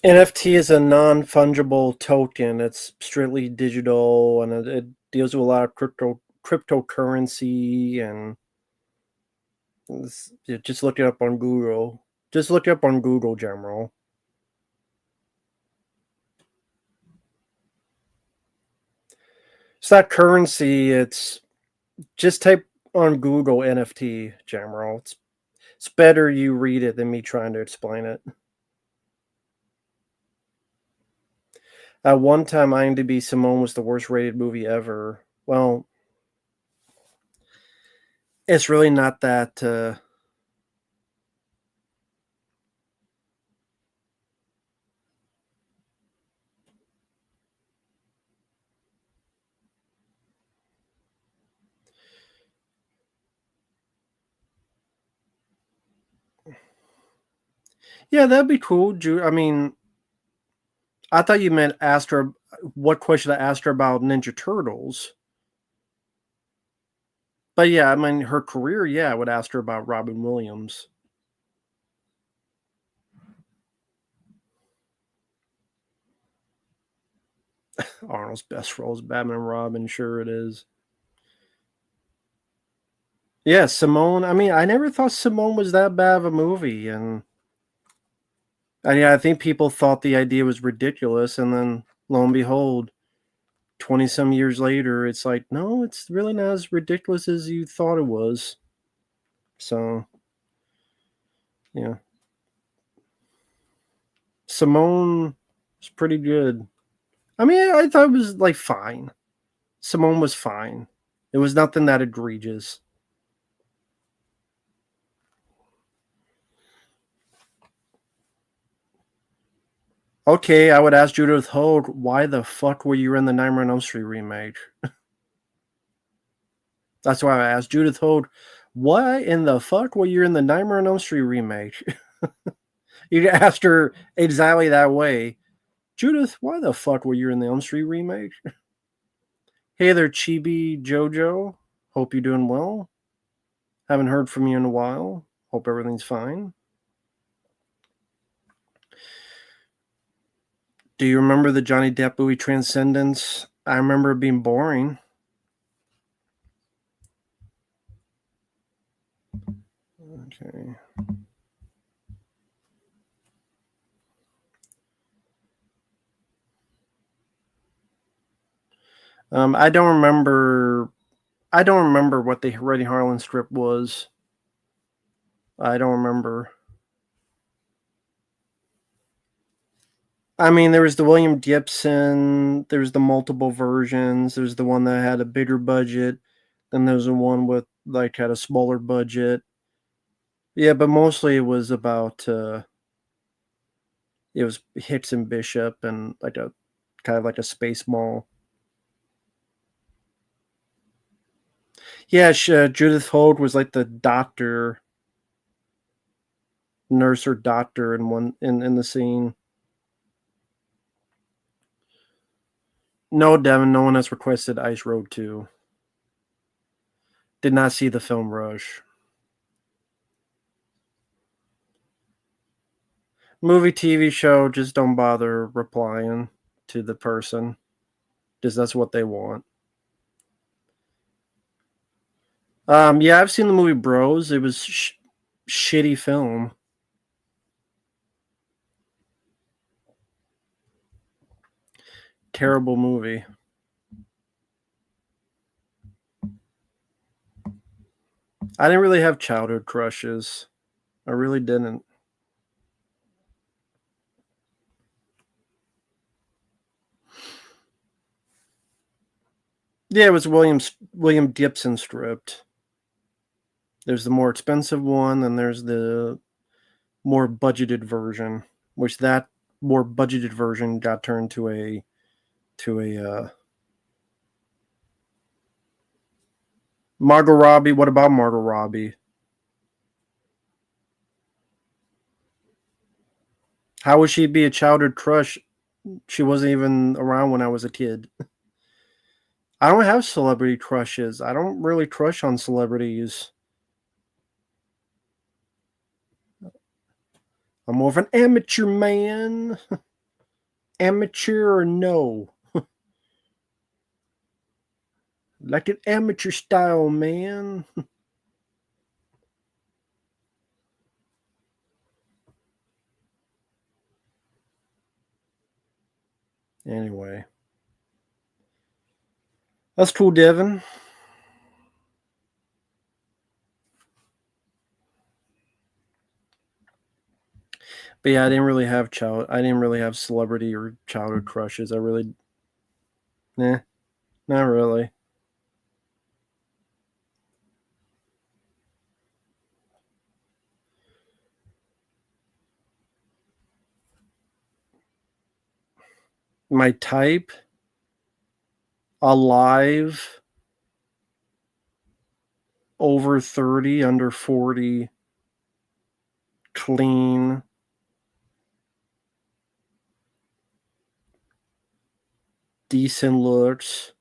NFT is a non-fungible token. It's strictly digital, and it deals with a lot of cryptocurrency, and just look it up on Google. Just look it up on Google, General. It's not currency. It's just type on Google NFT, General. It's better you read it than me trying to explain it. At one time, IMDb Simone was the worst rated movie ever. Well, it's really not that. Yeah, that'd be cool. I mean, I thought you meant asked her what question I asked her about Ninja Turtles. But yeah, I mean, her career, yeah, I would ask her about Robin Williams. Arnold's best role is Batman and Robin. Sure, it is. Yeah, Simone. I mean, I never thought Simone was that bad of a movie, and yeah, I think people thought the idea was ridiculous, and then lo and behold, 20 some years later, it's like, no, it's really not as ridiculous as you thought it was. So, yeah, Simone was pretty good. I mean, I thought it was like fine. Simone was fine. It was nothing that egregious. Okay, I would ask Judith Hogue, why the fuck were you in the Nightmare on Elm Street remake? That's why I asked Judith Hogue, why in the fuck were you in the Nightmare on Elm Street remake? You asked her exactly that way. Judith, why the fuck were you in the Elm Street remake? Hey there, Chibi Jojo. Hope you're doing well. Haven't heard from you in a while. Hope everything's fine. Do you remember the Johnny Depp movie Transcendence? I remember it being boring. Okay. I don't remember. I don't remember what the Reddy Harlan strip was. I don't remember. I mean, there was the William Gibson. There's the multiple versions. There's the one that had a bigger budget. Then there's the one with like had a smaller budget. Yeah, but mostly it was about it was Hicks and Bishop and like a kind of like a space mall. Yeah, Judith Hogue was like the doctor, nurse or doctor in one in the scene. No, Devin, no one has requested Ice Road 2. Did not see the film Rush. Movie, TV show, just don't bother replying to the person. Because that's what they want. Yeah, I've seen the movie Bros. It was shitty film. Terrible movie. I didn't really have childhood crushes. I really didn't. Yeah, it was William Gibson script. There's the more expensive one, and there's the more budgeted version, which that more budgeted version got turned to a Margot Robbie. What about Margot Robbie? How would she be a childhood crush? She wasn't even around when I was a kid. I don't have celebrity crushes. I don't really crush on celebrities. I'm more of an amateur man. Amateur or no? Like an amateur style, man. Anyway. That's cool, Devin. But yeah, I didn't really have celebrity or childhood crushes. I really not really. My type, alive, over 30, under 40, clean, decent looks,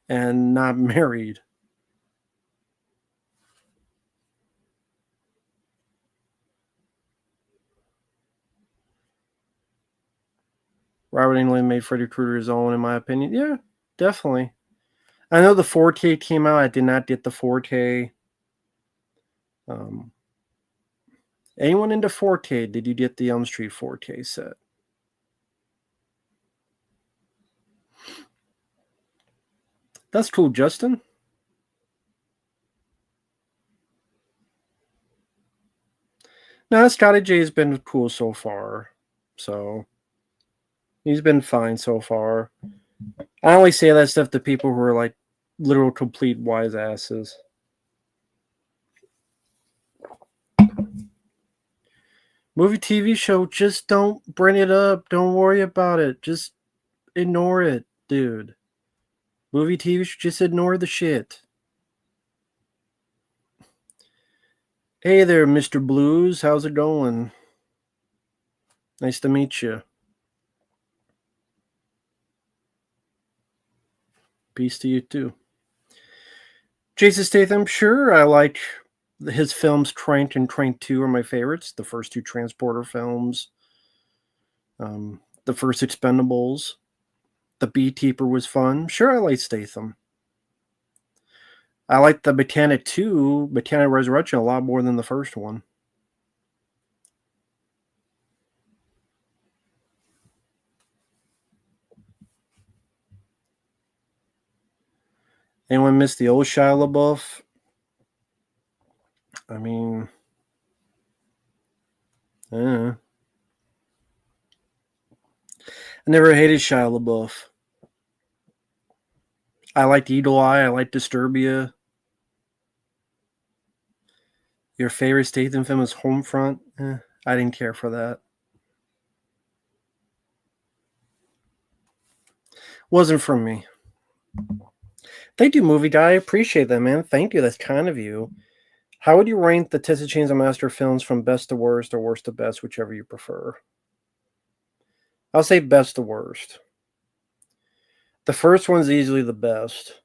and not married. Robert Englund made Freddy Krueger his own, in my opinion. Yeah, definitely. I know the 4K came out. I did not get the 4K. Um, anyone into 4K? Did you get the Elm Street 4K set? That's cool, Justin. No, Scotty J's been cool so far. So he's been fine so far. I only say that stuff to people who are like literal complete wise asses. Movie TV show, just don't bring it up. Don't worry about it. Just ignore it, dude. Movie TV show, just ignore the shit. Hey there, Mr. Blues. How's it going? Nice to meet you. Peace to you too. Jason Statham, sure. I like his films. Crank and Crank 2 are my favorites. The first two Transporter films. The first Expendables. The Beekeeper was fun. Sure, I like Statham. I like the Botanic 2, Botanic Resurrection, a lot more than the first one. Anyone miss the old Shia LaBeouf? I mean, I never hated Shia LaBeouf. I liked Eagle Eye. I liked Disturbia. Your favorite Statham film is Homefront? I didn't care for that. Wasn't for me. Thank you, Movie Guy. I appreciate that, man. Thank you. That's kind of you. How would you rank the Texas Chainsaw Massacre films from best to worst or worst to best, whichever you prefer? I'll say best to worst. The first one's easily the best.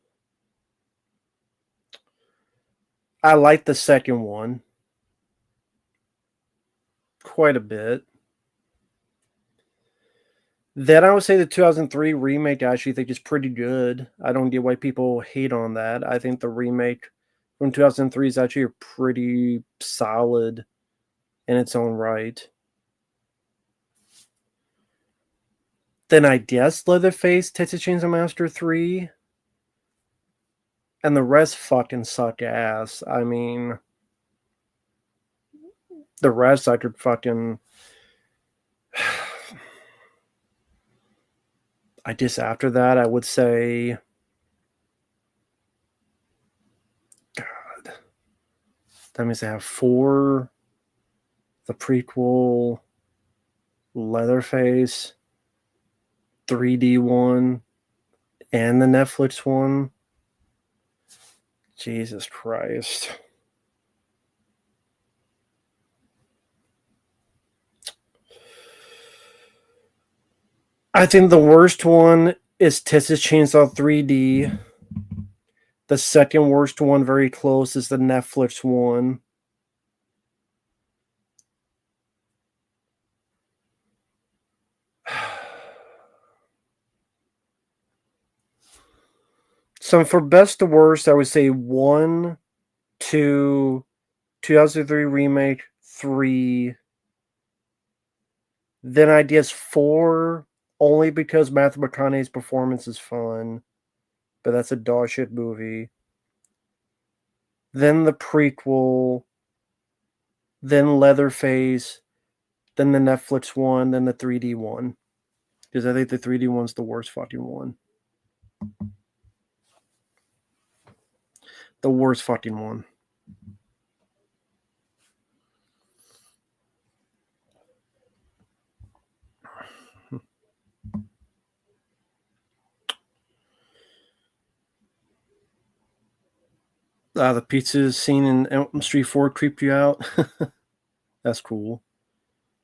I like the second one quite a bit. Then I would say the 2003 remake I actually think is pretty good. I don't get why people hate on that. I think the remake from 2003 is actually pretty solid in its own right. Then I guess Leatherface, Texas Chainsaw Massacre 3. And the rest fucking suck ass. I mean, the rest I could fucking... I guess after that, I would say... God. That means I have 4. The prequel, Leatherface, 3D one, and the Netflix one. Jesus Christ. I think the worst one is Texas Chainsaw 3D. The second worst one, very close, is the Netflix one. So for best to worst, I would say 1, 2, 2003 remake, 3. Then I guess 4, only because Matthew McConaughey's performance is fun, but that's a dog shit movie. Then the prequel, then Leatherface, then the Netflix one, then the 3D one. Because I think the 3D one's the worst fucking one. The worst fucking one. The pizza scene in Elm Street 4 creeped you out? That's cool.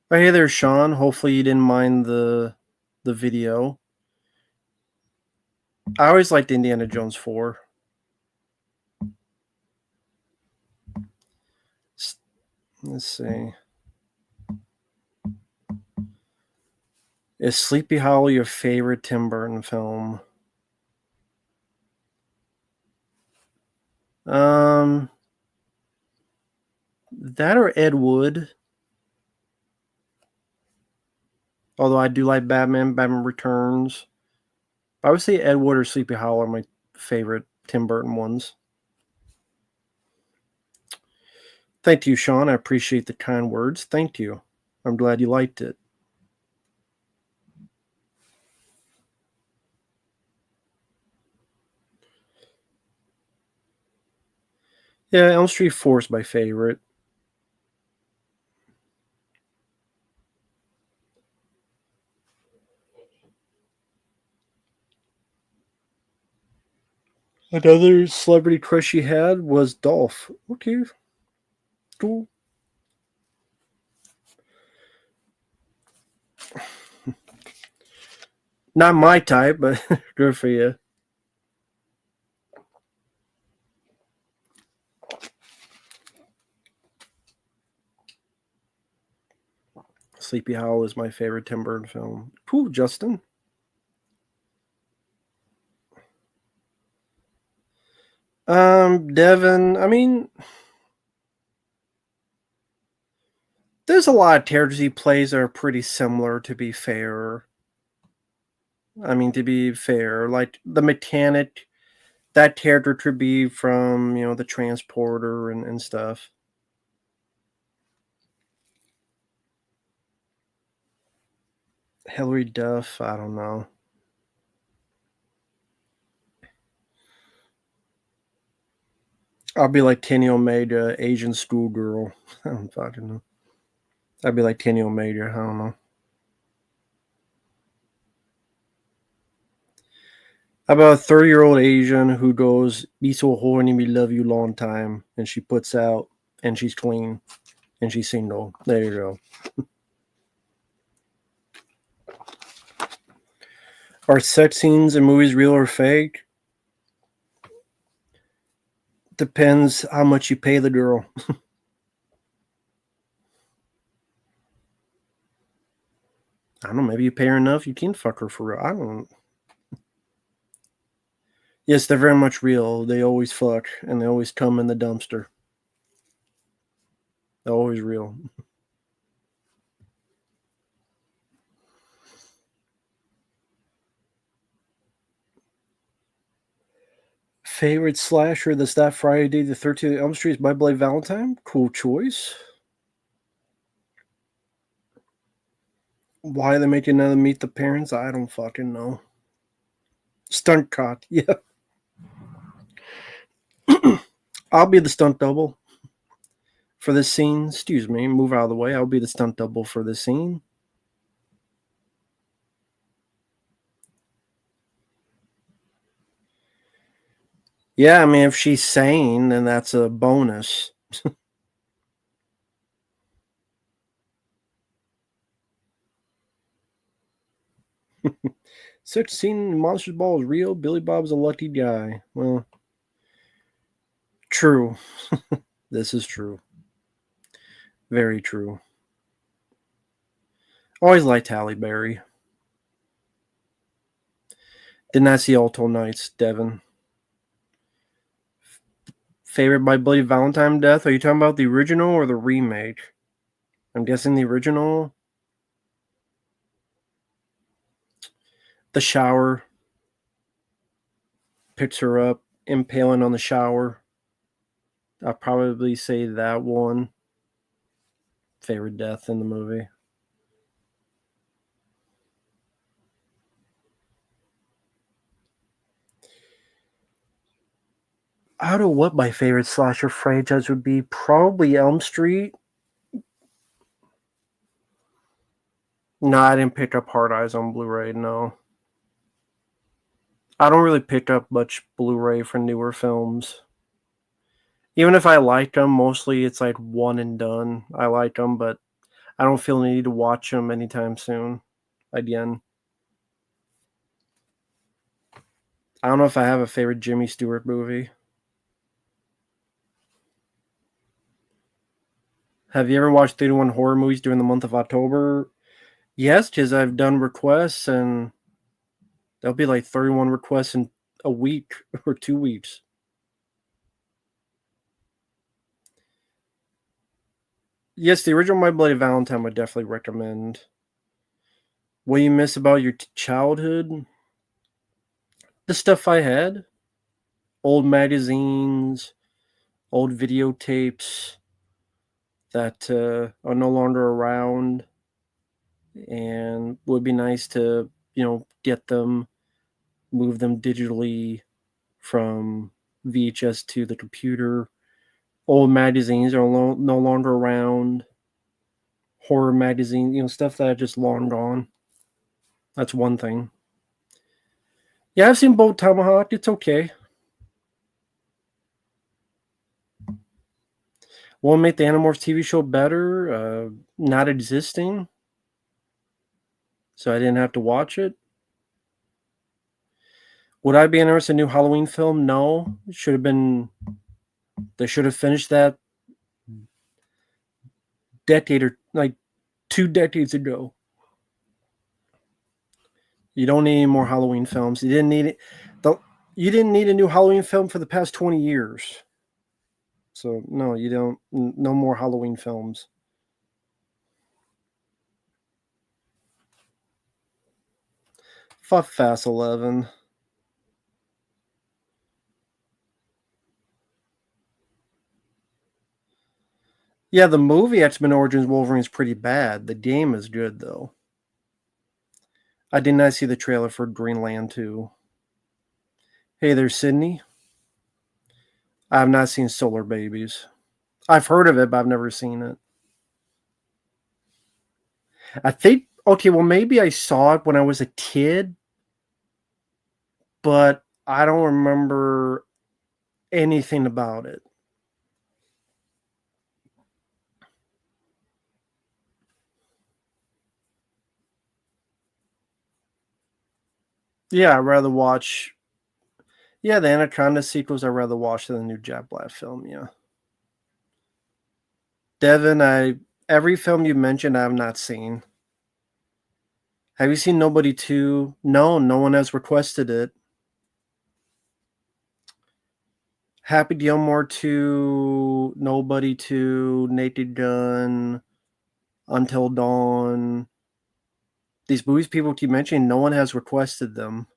Oh, hey there, Sean. Hopefully you didn't mind the video. I always liked Indiana Jones 4. Let's see. Is Sleepy Hollow your favorite Tim Burton film? That or Ed Wood. Although I do like Batman Returns. I would say Ed Wood or Sleepy Hollow are my favorite Tim Burton ones. Thank you, Sean. I appreciate the kind words. Thank you. I'm glad you liked it. Yeah, Elm Street 4 is my favorite. Another celebrity crush she had was Dolph. Okay. Cool. Not my type, but good for you. Sleepy Hollow is my favorite Tim Burton film. Cool, Justin. Devin, I mean, there's a lot of characters he plays that are pretty similar, to be fair. I mean, to be fair, like the mechanic, that character could be from, the transporter and stuff. Hilary Duff, I don't know. I'll be like Tenny Omega, Asian schoolgirl. I don't fucking know. I'd be like Tenny Omega. I don't know. How about a 30-year-old Asian who goes, be so horny, we love you long time, and she puts out, and she's clean, and she's single. There you go. Are sex scenes in movies real or fake? Depends how much you pay the girl. I don't know. Maybe you pay her enough, you can fuck her for real. I don't. Yes, they're very much real. They always fuck, and they always come in the dumpster. They're always real. Favorite slasher that's that Friday the 13th Elm Street is My Bloody Valentine. Cool choice. Why they making another Meet the Parents? I don't fucking know. Stunt cock. Yeah. I'll be the stunt double for this scene. Excuse me. Move out of the way. I'll be the stunt double for this scene. Yeah, I mean, if she's sane, then that's a bonus. Such scene in Monsters Ball is real. Billy Bob's a lucky guy. Well, true. This is true. Very true. Always liked Halle Berry. Did not see Alto Nights, Devin. Favorite by Bloody Valentine death? Are you talking about the original or the remake? I'm guessing the original. The shower. Picks her up, impaling on the shower. I'll probably say that one. Favorite death in the movie. I don't know what my favorite slasher franchise would be. Probably Elm Street. No, I didn't pick up Hard Eyes on Blu-ray. No, I don't really pick up much Blu-ray for newer films. Even if I like them, mostly it's like one and done. I like them, but I don't feel the need to watch them anytime soon. Again, I don't know if I have a favorite Jimmy Stewart movie. Have you ever watched 31 horror movies during the month of October? Yes, because I've done requests, and there'll be like 31 requests in a week or 2 weeks. Yes, the original My Bloody Valentine would definitely recommend. What you miss about your childhood? The stuff I had, old magazines, old videotapes that are no longer around, and would be nice to get them, move them digitally from VHS to the computer. Old magazines are no longer around. Horror magazine, stuff that are just long gone. That's one thing. Yeah, I've seen Bolt Tomahawk. It's okay. Will it make the Animorphs TV show better? Not existing, so I didn't have to watch it. Would I be interested in a new Halloween film? No. It should have been. They should have finished that decade or like 2 decades ago. You don't need any more Halloween films. You didn't need it. You didn't need a new Halloween film for the past 20 years. So, no, you don't. No more Halloween films. Fuck Fast 11. Yeah, the movie X-Men Origins Wolverine is pretty bad. The game is good, though. I did not see the trailer for Greenland 2. Hey there, Sydney. I have not seen Solar Babies. I've heard of it, but I've never seen it. I think, okay, well, maybe I saw it when I was a kid, but I don't remember anything about it. Yeah, I'd rather watch. Yeah, the Anaconda sequels I'd rather watch than the new Jack Black film, yeah. Devin, every film you mentioned I have not seen. Have you seen Nobody 2? No, no one has requested it. Happy Gilmore 2, Nobody 2, Naked Gun, Until Dawn. These movies people keep mentioning, no one has requested them.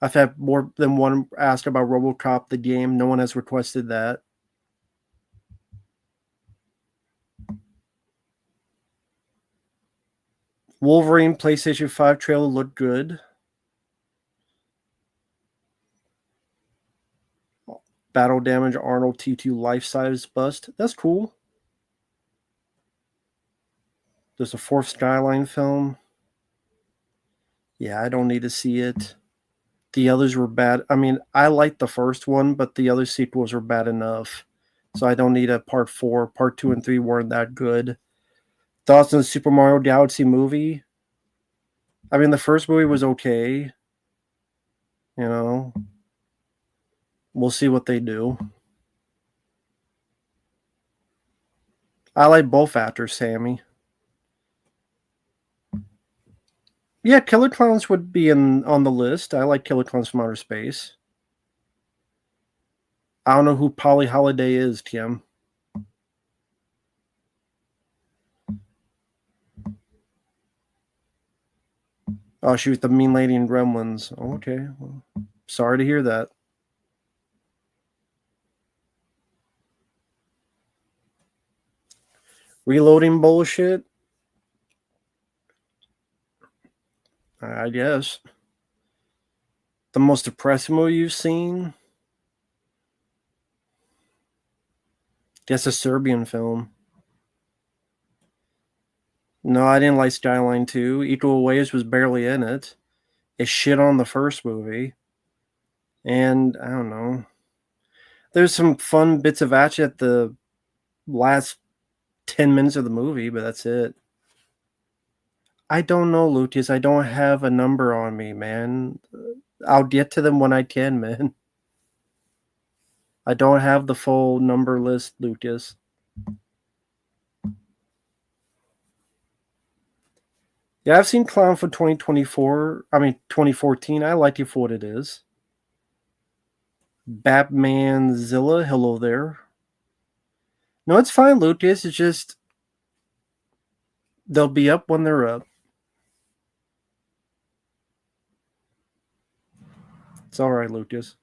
I've had more than one ask about RoboCop the game. No one has requested that. Wolverine PlayStation 5 trailer looked good. Battle Damage Arnold T2 life size bust. That's cool. There's a fourth Skyline film. Yeah, I don't need to see it. The others were bad. I mean, I liked the first one, but the other sequels were bad enough. So I don't need a part 4. Part 2 and 3 weren't that good. Thoughts on the Super Mario Galaxy movie? I mean, the first movie was okay. You know, we'll see what they do. I like both actors, Sammy. Yeah, Killer Clowns would be in on the list. I like Killer Clowns from Outer Space. I don't know who Polly Holiday is, Tim. Oh, she was the mean lady in Gremlins. Oh, okay. Well, sorry to hear that. Reloading bullshit? I guess. The most depressing movie you've seen? That's a Serbian film. No, I didn't like Skyline 2. Equal Ways was barely in it. It shit on the first movie. And I don't know. There's some fun bits of action at the last 10 minutes of the movie, but that's it. I don't know, Lucas. I don't have a number on me, man. I'll get to them when I can, man. I don't have the full number list, Lucas. Yeah, I've seen Clown for 2024. I mean, 2014. I like it for what it is. Batman Zilla, hello there. No, it's fine, Lucas. It's just they'll be up when they're up. It's all right, Lucas.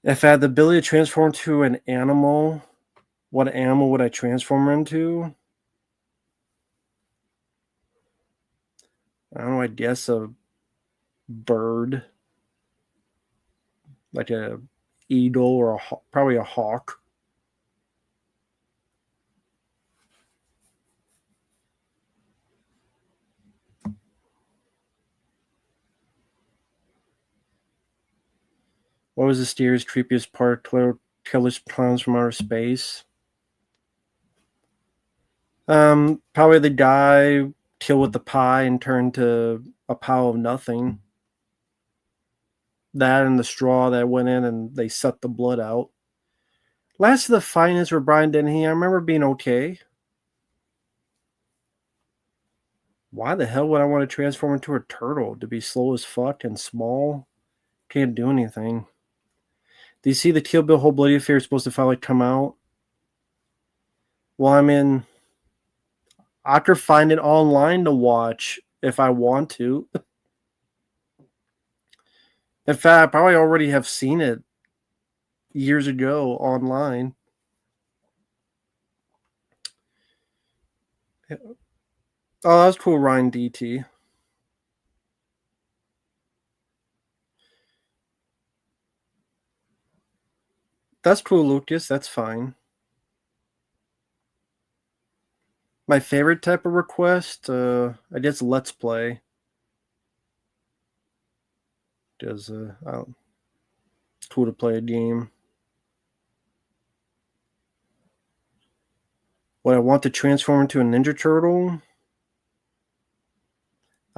If I had the ability to transform to an animal, what animal would I transform into? I don't know. I guess a bird, like a eagle or probably a hawk. What was the scariest, creepiest part? Killers clowns from outer space. Probably the guy killed with the pie and turned to a pile of nothing. That and the straw that went in and they sucked the blood out. Last of the Finest with Brian Dennehy, I remember being okay. Why the hell would I want to transform into a turtle? To be slow as fuck and small? Can't do anything. Do you see the Kill Bill Whole Bloody Affair is supposed to finally come out? Well, I mean, I could find it online to watch if I want to. In fact, I probably already have seen it years ago online. Oh, that's cool, Ryan DT. That's cool, Lucas. That's fine. My favorite type of request, I guess Let's Play. Because it's cool to play a game. What I want to transform into a Ninja Turtle?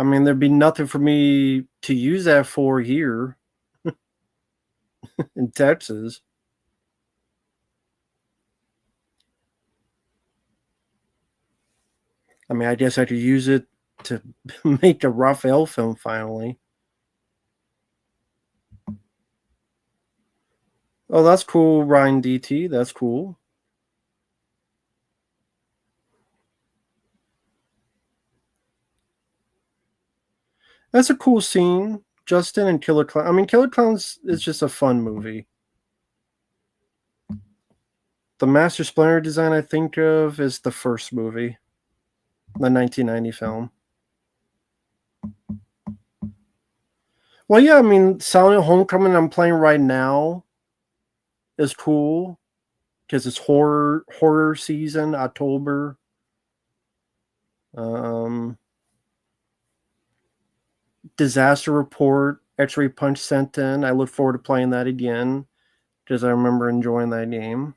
I mean, there'd be nothing for me to use that for here in Texas. I mean, I guess I could use it to make a Raphael film finally. Oh, that's cool, Ryan DT. That's cool. That's a cool scene. Justin and Killer Clown. I mean, Killer Clowns is just a fun movie. The Master Splinter design I think of is the first movie, the 1990 film. Well, yeah, I mean, Silent Homecoming I'm playing right now is cool because it's horror season, October. Disaster Report, X-Ray Punch sent in. I look forward to playing that again because I remember enjoying that game.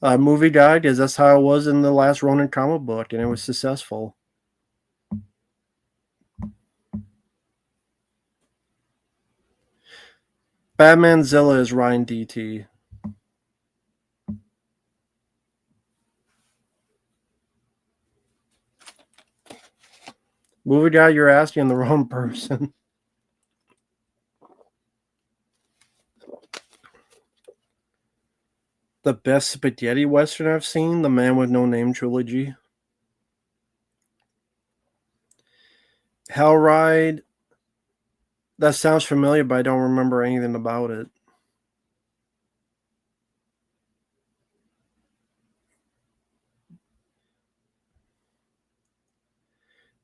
Movie guide, because that's how it was in the last Ronin comic book, and it was successful. Batmanzilla is Ryan DT. Movie guy, you're asking the wrong person. The best spaghetti western I've seen, The Man with No Name trilogy. Hell Ride, that sounds familiar, but I don't remember anything about it.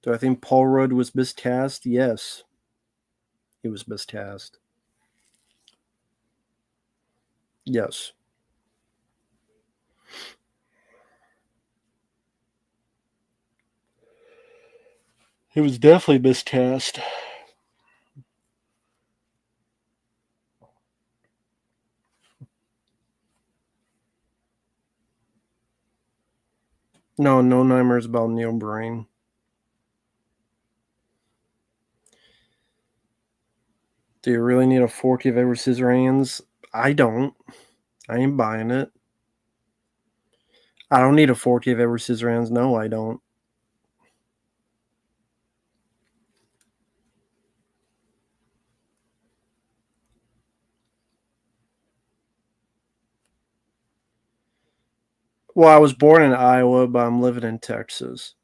Do I think Paul Rudd was miscast? Yes, he was miscast. Yes. He was definitely miscast. No nightmares about Neil Brain. Do you really need a 4K of Edward Scissorhands? I don't. I ain't buying it. I don't need a 4K of Edward Scissorhands. No, I don't. Well, I was born in Iowa, but I'm living in Texas.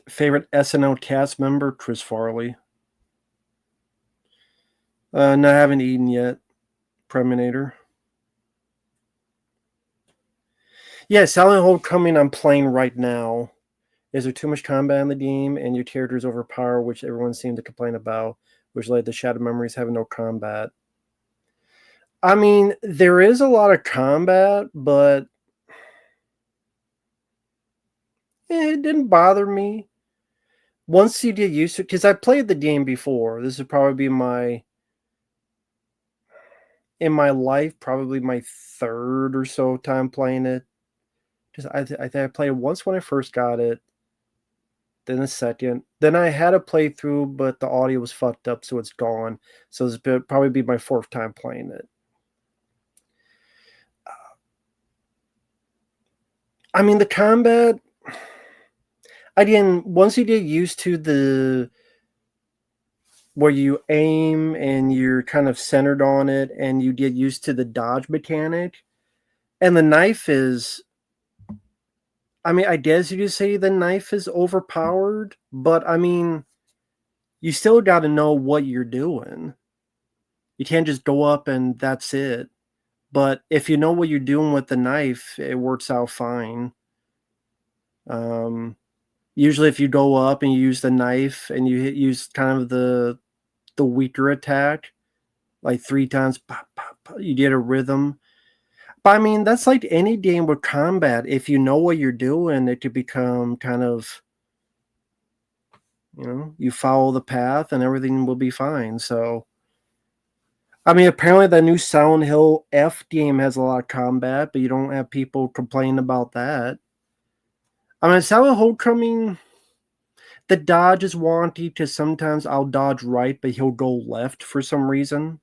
Favorite SNL cast member? Chris Farley. No, I haven't eaten yet. Preminator. Yeah, Silent Homecoming I'm playing right now. Is there too much combat in the game and your characters overpower, which everyone seemed to complain about, which led to Shadow Memories having no combat? I mean, there is a lot of combat, but it didn't bother me. Once you get used to it, because I played the game before. This would probably be in my life, probably my third or so time playing it. Just I think I played it once when I first got it, then a second. Then I had a playthrough, but the audio was fucked up, so it's gone. So it's probably be my fourth time playing it. I mean, the combat, again, once you get used to the where you aim and you're kind of centered on it and you get used to the dodge mechanic, and the knife is, I mean, I guess you could say the knife is overpowered, but I mean, you still got to know what you're doing. You can't just go up and that's it. But if you know what you're doing with the knife, it works out fine. Um, Usually, if you go up and you use the knife and use kind of the weaker attack, like 3 times, pop, pop, pop, you get a rhythm. But I mean, that's like any game with combat. If you know what you're doing, it could become kind of, you follow the path and everything will be fine. So, I mean, apparently that new Silent Hill F game has a lot of combat, but you don't have people complaining about that. I mean, Silent Hill coming, the dodge is wonky because sometimes I'll dodge right, but he'll go left for some reason.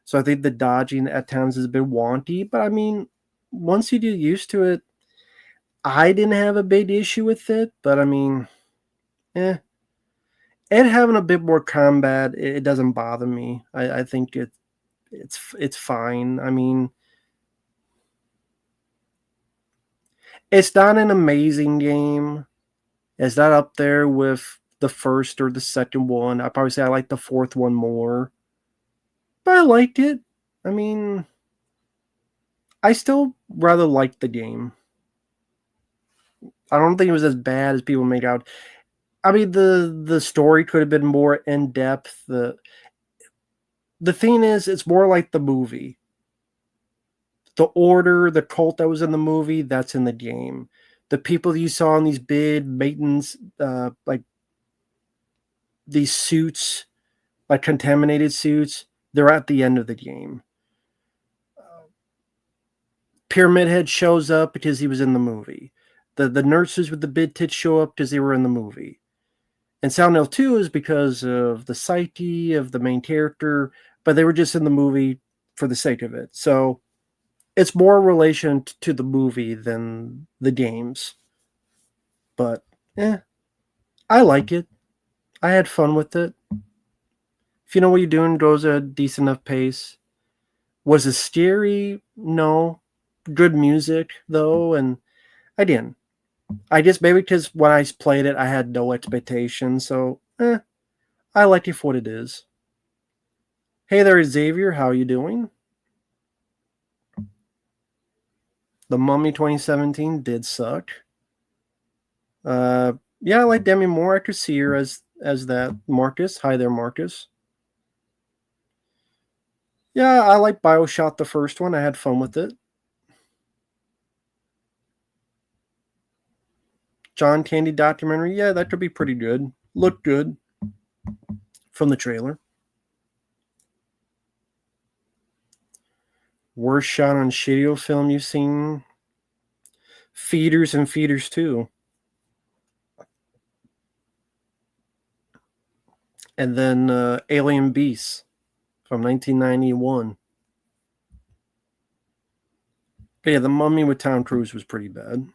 So I think the dodging at times is a bit wonky, but I mean, once you get used to it, I didn't have a big issue with it, but I mean, eh. And having a bit more combat, it doesn't bother me. I think it's fine. I mean, it's not an amazing game. It's not up there with the first or the second one. I'd probably say I like the fourth one more. But I liked it. I mean, I still rather liked the game. I don't think it was as bad as people make out. I mean, the story could have been more in depth. The thing is, it's more like the movie. The order, the cult that was in the movie, that's in the game. The people you saw in these big maintenance, like these suits, like contaminated suits, they're at the end of the game. Pyramid Head shows up because he was in the movie. The nurses with the big tits show up because they were in the movie. And Silent Hill 2 is because of the psyche of the main character, but they were just in the movie for the sake of it. So it's more relation to the movie than the games. But I like it. I had fun with it. If you know what you're doing, goes at a decent enough pace. Was it scary? No. Good music though, and I didn't. I guess maybe because when I played it, I had no expectations. So, I like it for what it is. Hey there, Xavier. How are you doing? The Mummy 2017 did suck. Yeah, I like Demi Moore. I could see her as that Marcus. Hi there, Marcus. Yeah, I like BioShock, the first one. I had fun with it. John Candy documentary. Yeah, that could be pretty good. Looked good from the trailer. Worst shot on shitty film you've seen? Feeders and Feeders 2. And then Alien Beasts from 1991. But yeah, The Mummy with Tom Cruise was pretty bad.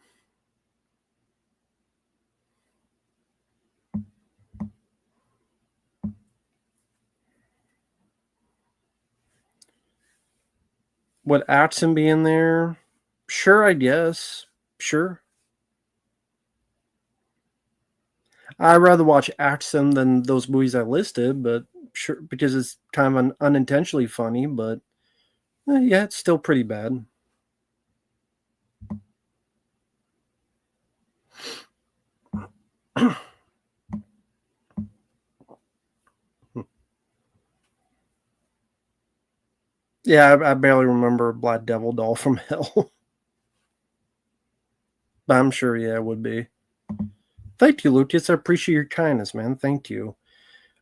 Would Axon be in there? Sure, I guess. Sure. I'd rather watch Axon than those movies I listed, but sure, because it's kind of unintentionally funny, but yeah, it's still pretty bad. Yeah, I barely remember Black Devil Doll from Hell. But I'm sure, yeah, it would be. Thank you, Lucas. I appreciate your kindness, man. Thank you.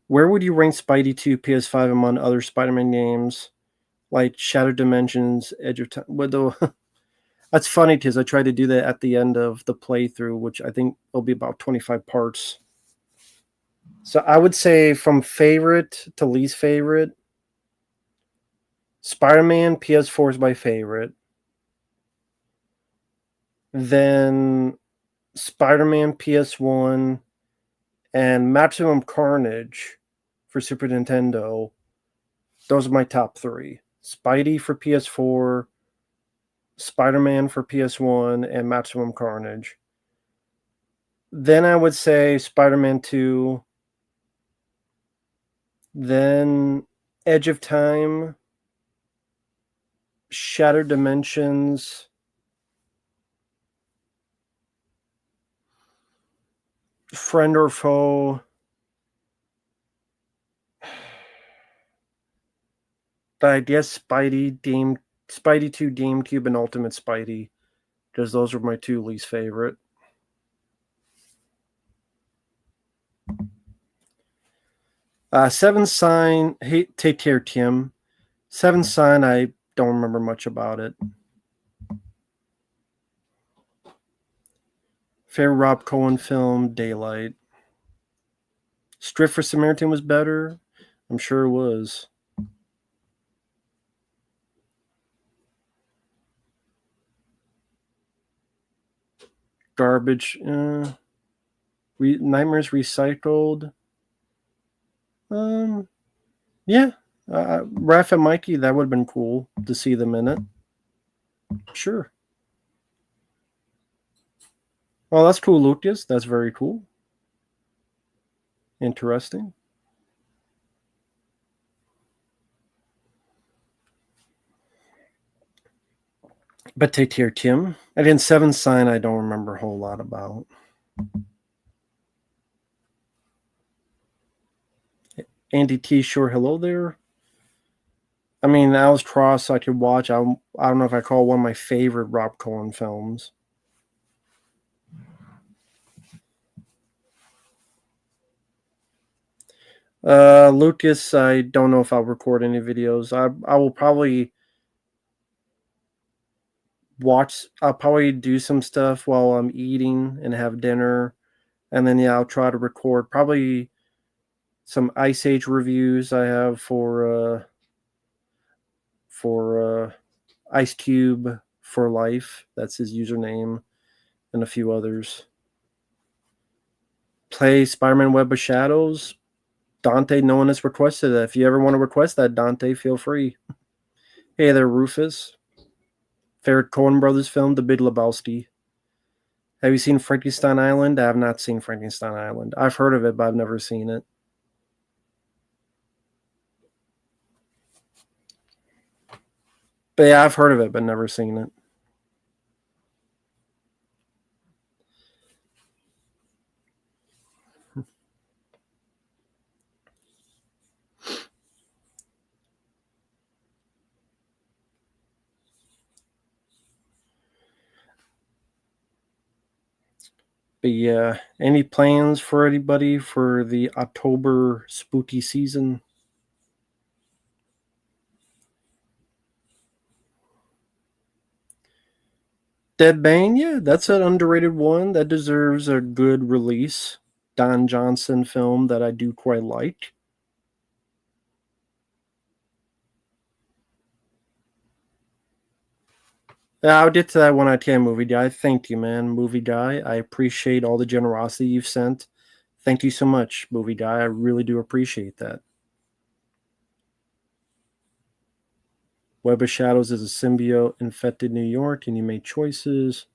Where would you rank Spidey 2 PS5 among other Spider-Man games like Shattered Dimensions, Edge of Time? That's funny because I tried to do that at the end of the playthrough, which I think will be about 25 parts. So I would say from favorite to least favorite, Spider-Man PS4 is my favorite. then Spider-Man PS1, and Maximum Carnage for Super Nintendo. Those are my top 3. Spidey for PS4, Spider-Man for PS1, and Maximum Carnage. Then I would say Spider-Man 2, then Edge of Time, Shattered Dimensions, Friend or Foe, I guess Spidey 2 GameCube, and Ultimate Spidey, because those are my 2 least favorite. Seven Sign, take care, Tim. Seven Sign, I don't remember much about it. Favorite Rob Cohen film, Daylight. Strict for Samaritan was better. I'm sure it was. Garbage. Nightmares Recycled. Yeah. Raph and Mikey, that would have been cool to see them in it. Sure. Well, that's cool, Lucas. That's very cool. Interesting. But take care, Tim. And in Seven Sign, I don't remember a whole lot about. Andy T. Sure, hello there. I mean, Alice Cross I could watch. I don't know if I call it one of my favorite Rob Cohen films. Lucas, I don't know if I'll record any videos. I will probably I'll probably do some stuff while I'm eating and have dinner. And then, yeah, I'll try to record probably some Ice Age reviews I have for Ice Cube for Life. That's his username, and a few others. Play Spider-Man Web of Shadows. Dante, no one has requested that. If you ever want to request that, Dante, feel free. Hey there, Rufus. Favorite Coen Brothers film, The Big Lebowski. Have you seen Frankenstein Island? I have not seen Frankenstein Island. I've heard of it, but I've never seen it. But yeah, I've heard of it, but never seen it. But yeah, any plans for anybody for the October spooky season? Dead Bane, yeah, that's an underrated one. That deserves a good release. Don Johnson film that I do quite like. Yeah, I'll get to that when I can, Movie Guy. Thank you, man, Movie Guy. I appreciate all the generosity you've sent. Thank you so much, Movie Guy. I really do appreciate that. Web of Shadows is a symbiote infected New York, and you made choices.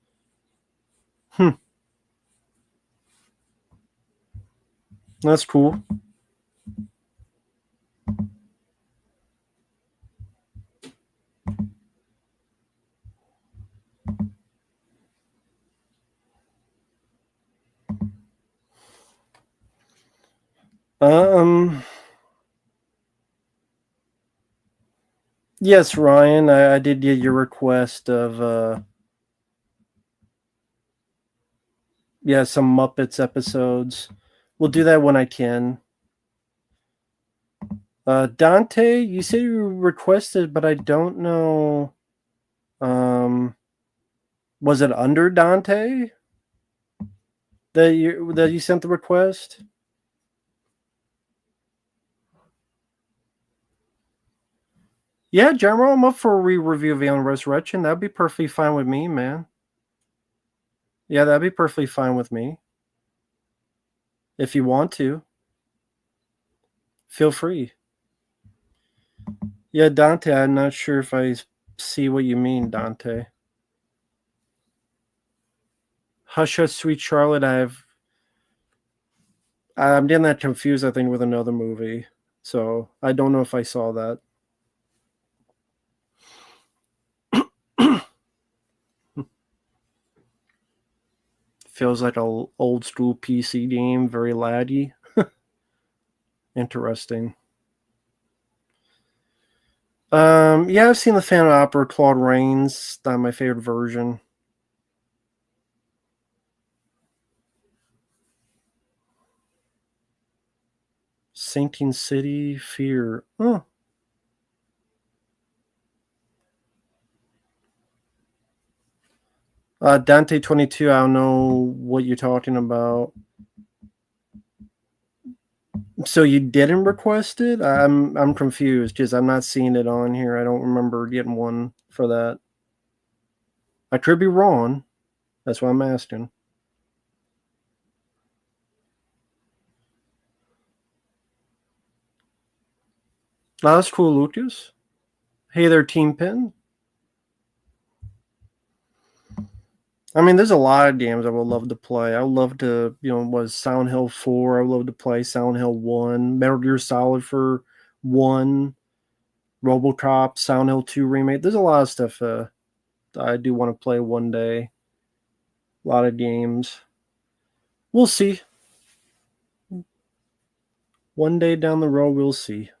That's cool. Um. Yes, Ryan, I did get your request of some Muppets episodes. We'll do that when I can. Dante, you said you requested, but I don't know. Was it under Dante that you sent the request? Yeah, General, I'm up for a re-review of Alien Resurrection. That'd be perfectly fine with me, man. Yeah, that'd be perfectly fine with me. If you want to, feel free. Yeah, Dante, I'm not sure if I see what you mean, Dante. Hush Hush Sweet Charlotte, I'm getting that confused, I think, with another movie. So I don't know if I saw that. Feels like a old school PC game, very laggy. Interesting. Yeah, I've seen the Phantom Opera, Claude Rains. Not my favorite version. Sinking City, Fear. Oh. Dante 22, I don't know what you're talking about. So you didn't request it? I'm confused because I'm not seeing it on here. I don't remember getting one for that. I could be wrong. That's why I'm asking. Oh, that's cool, Lucas. Hey there, Team Pin. I mean, there's a lot of games I would love to play. I would love to, was Silent Hill 4. I would love to play Silent Hill 1, Metal Gear Solid for 1, Robocop, Silent Hill 2 remake. There's a lot of stuff I do want to play one day. A lot of games. We'll see. One day down the road, we'll see.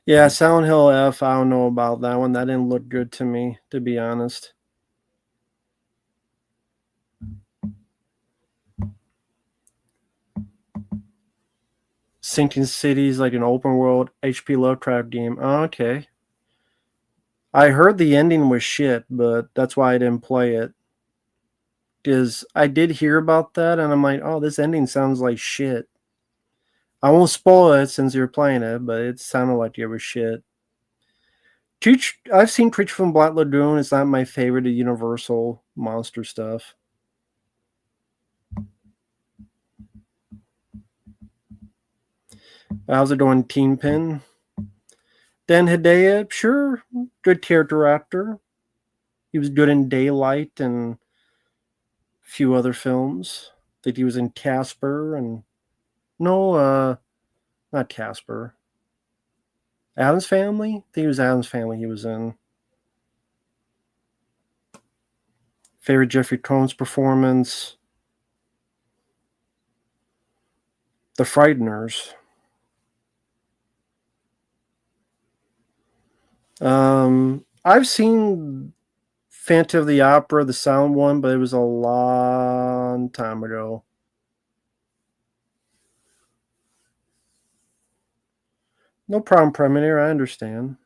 Yeah, Silent Hill F, I don't know about that one. That didn't look good to me, to be honest. Sinking Cities, like an open world HP Lovecraft game. Oh, okay. I heard the ending was shit, but that's why I didn't play it. Because I did hear about that, and I'm like, oh, this ending sounds like shit. I won't spoil it since you're playing it, but it sounded like it was shit. I've seen Creature from Black Lagoon. It's not my favorite of Universal monster stuff. How's it going, Teen Pin? Dan Hedaya, sure, good character actor. He was good in Daylight and a few other films. I think he was in Casper and no, not Casper. Adam's Family. I think it was Adam's Family. He was in. Favorite Jeffrey Combs performance. The Frighteners. I've seen Phantom of the Opera, the sound one, but it was a long time ago. No problem, Premier. I understand.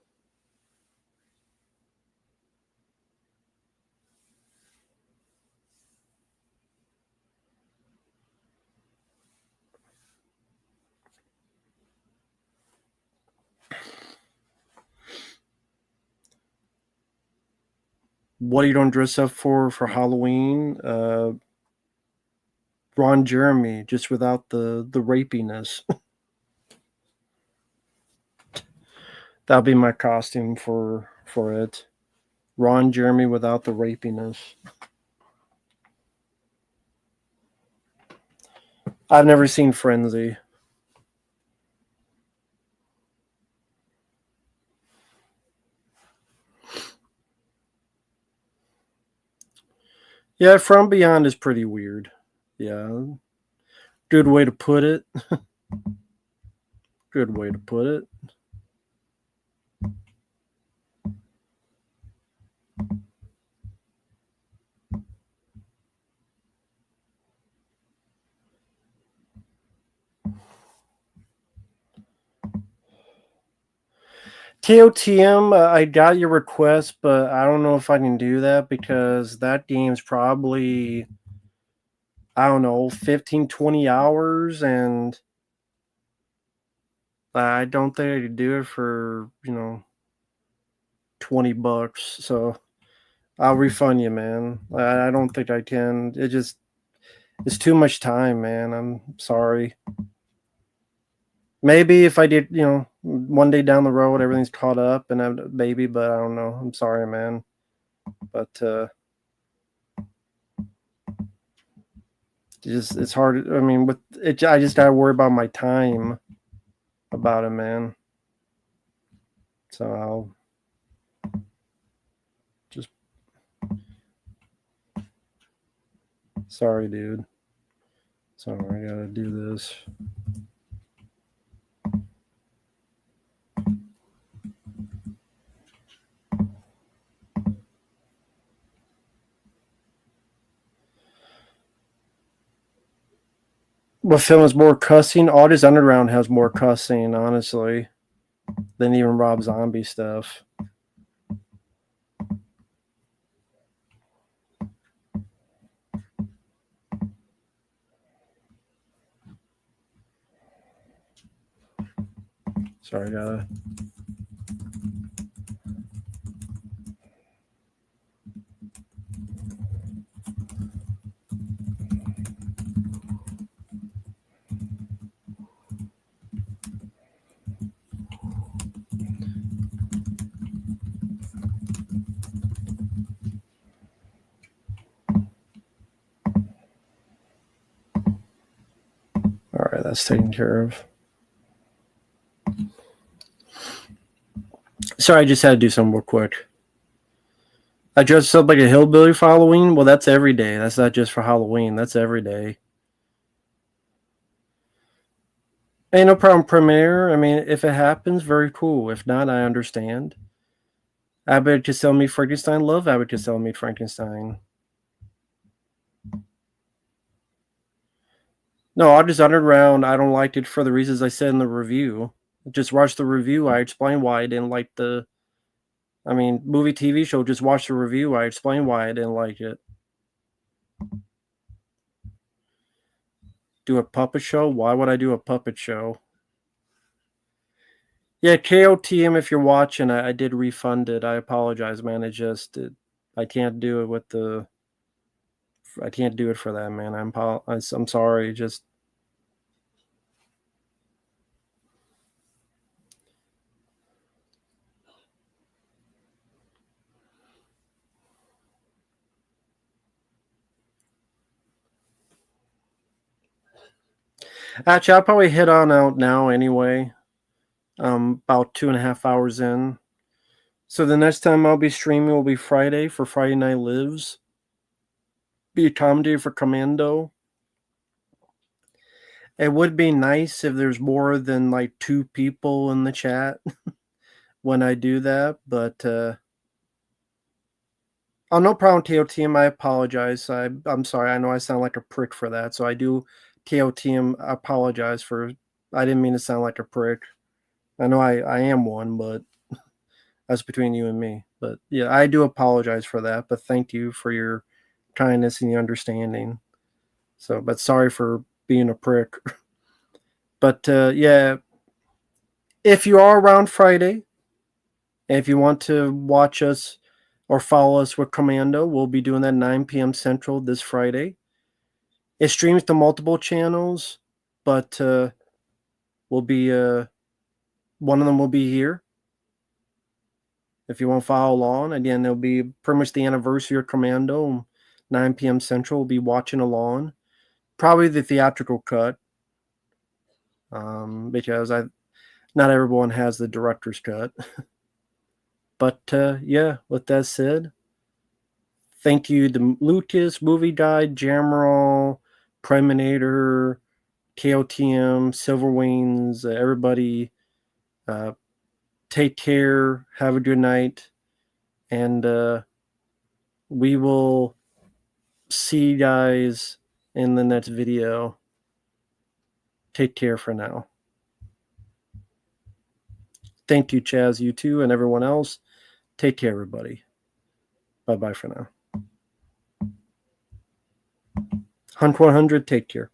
What are you going to dress up for Halloween? Ron Jeremy, just without the rapiness. That'll be my costume for it. Ron Jeremy without the rapiness. I've never seen Frenzy. Yeah, From Beyond is pretty weird. Yeah. Good way to put it. Good way to put it. KOTM, I got your request, but I don't know if I can do that because that game's probably, I don't know, 15, 20 hours, and I don't think I could do it for, $20. So I'll refund you, man. I don't think I can. It's too much time, man. I'm sorry. Maybe if I did, one day down the road, everything's caught up, and maybe, but I don't know. I'm sorry, man. But it's hard. I mean, with it, I just gotta worry about my time about it, man. So I'll just sorry, dude. Sorry, I gotta do this. What film is more cussing? Audis Underground has more cussing, honestly, than even Rob Zombie stuff. Sorry, I gotta. All right, that's taken care of. Sorry, I just had to do something real quick. I dressed up like a hillbilly for Halloween. Well, that's every day. That's not just for Halloween. That's every day. Ain't no problem, Premiere. I mean, if it happens, very cool. If not, I understand. Abbott Costello meet Frankenstein. Love Abbott Costello meet Frankenstein. No, I just underground. I don't like it for the reasons I said in the review. Just watch the review. I explain why I didn't like the. I mean, movie TV show. Just watch the review. I explain why I didn't like it. Do a puppet show? Why would I do a puppet show? Yeah, KOTM. If you're watching, I did refund it. I apologize, man. I can't do it with the. I can't do it for that, man. I'm sorry. Just actually, I'll probably head on out now anyway. About 2.5 hours in. So the next time I'll be streaming will be Friday for Friday Night Lives. Be a comedy for Commando. It would be nice if there's more than like 2 people in the chat when I do that, but oh, no problem, TOTM. I apologize. I'm sorry. I know I sound like a prick for that. So I do, TOTM, apologize for. I didn't mean to sound like a prick. I know I am one, but that's between you and me. But yeah, I do apologize for that. But thank you for your kindness and your understanding. So, but sorry for being a prick. But yeah, if you are around Friday, and if you want to watch us or follow us with Commando, we'll be doing that 9 p.m. Central this Friday. It streams to multiple channels, but we'll be one of them will be here. If you want to follow along, again, it'll be pretty much the anniversary of Commando, 9 p.m. Central. We'll be watching along. Probably the theatrical cut, because not everyone has the director's cut. But yeah, with that said, thank you to Lucas, Movie Guide, Jamroll, Preminator, KOTM, Silver Wings, everybody. Take care. Have a good night. And we will see you guys in the next video. Take care for now. Thank you, Chaz, you too, and everyone else. Take care, everybody. Bye-bye for now. Hunt 100, take care.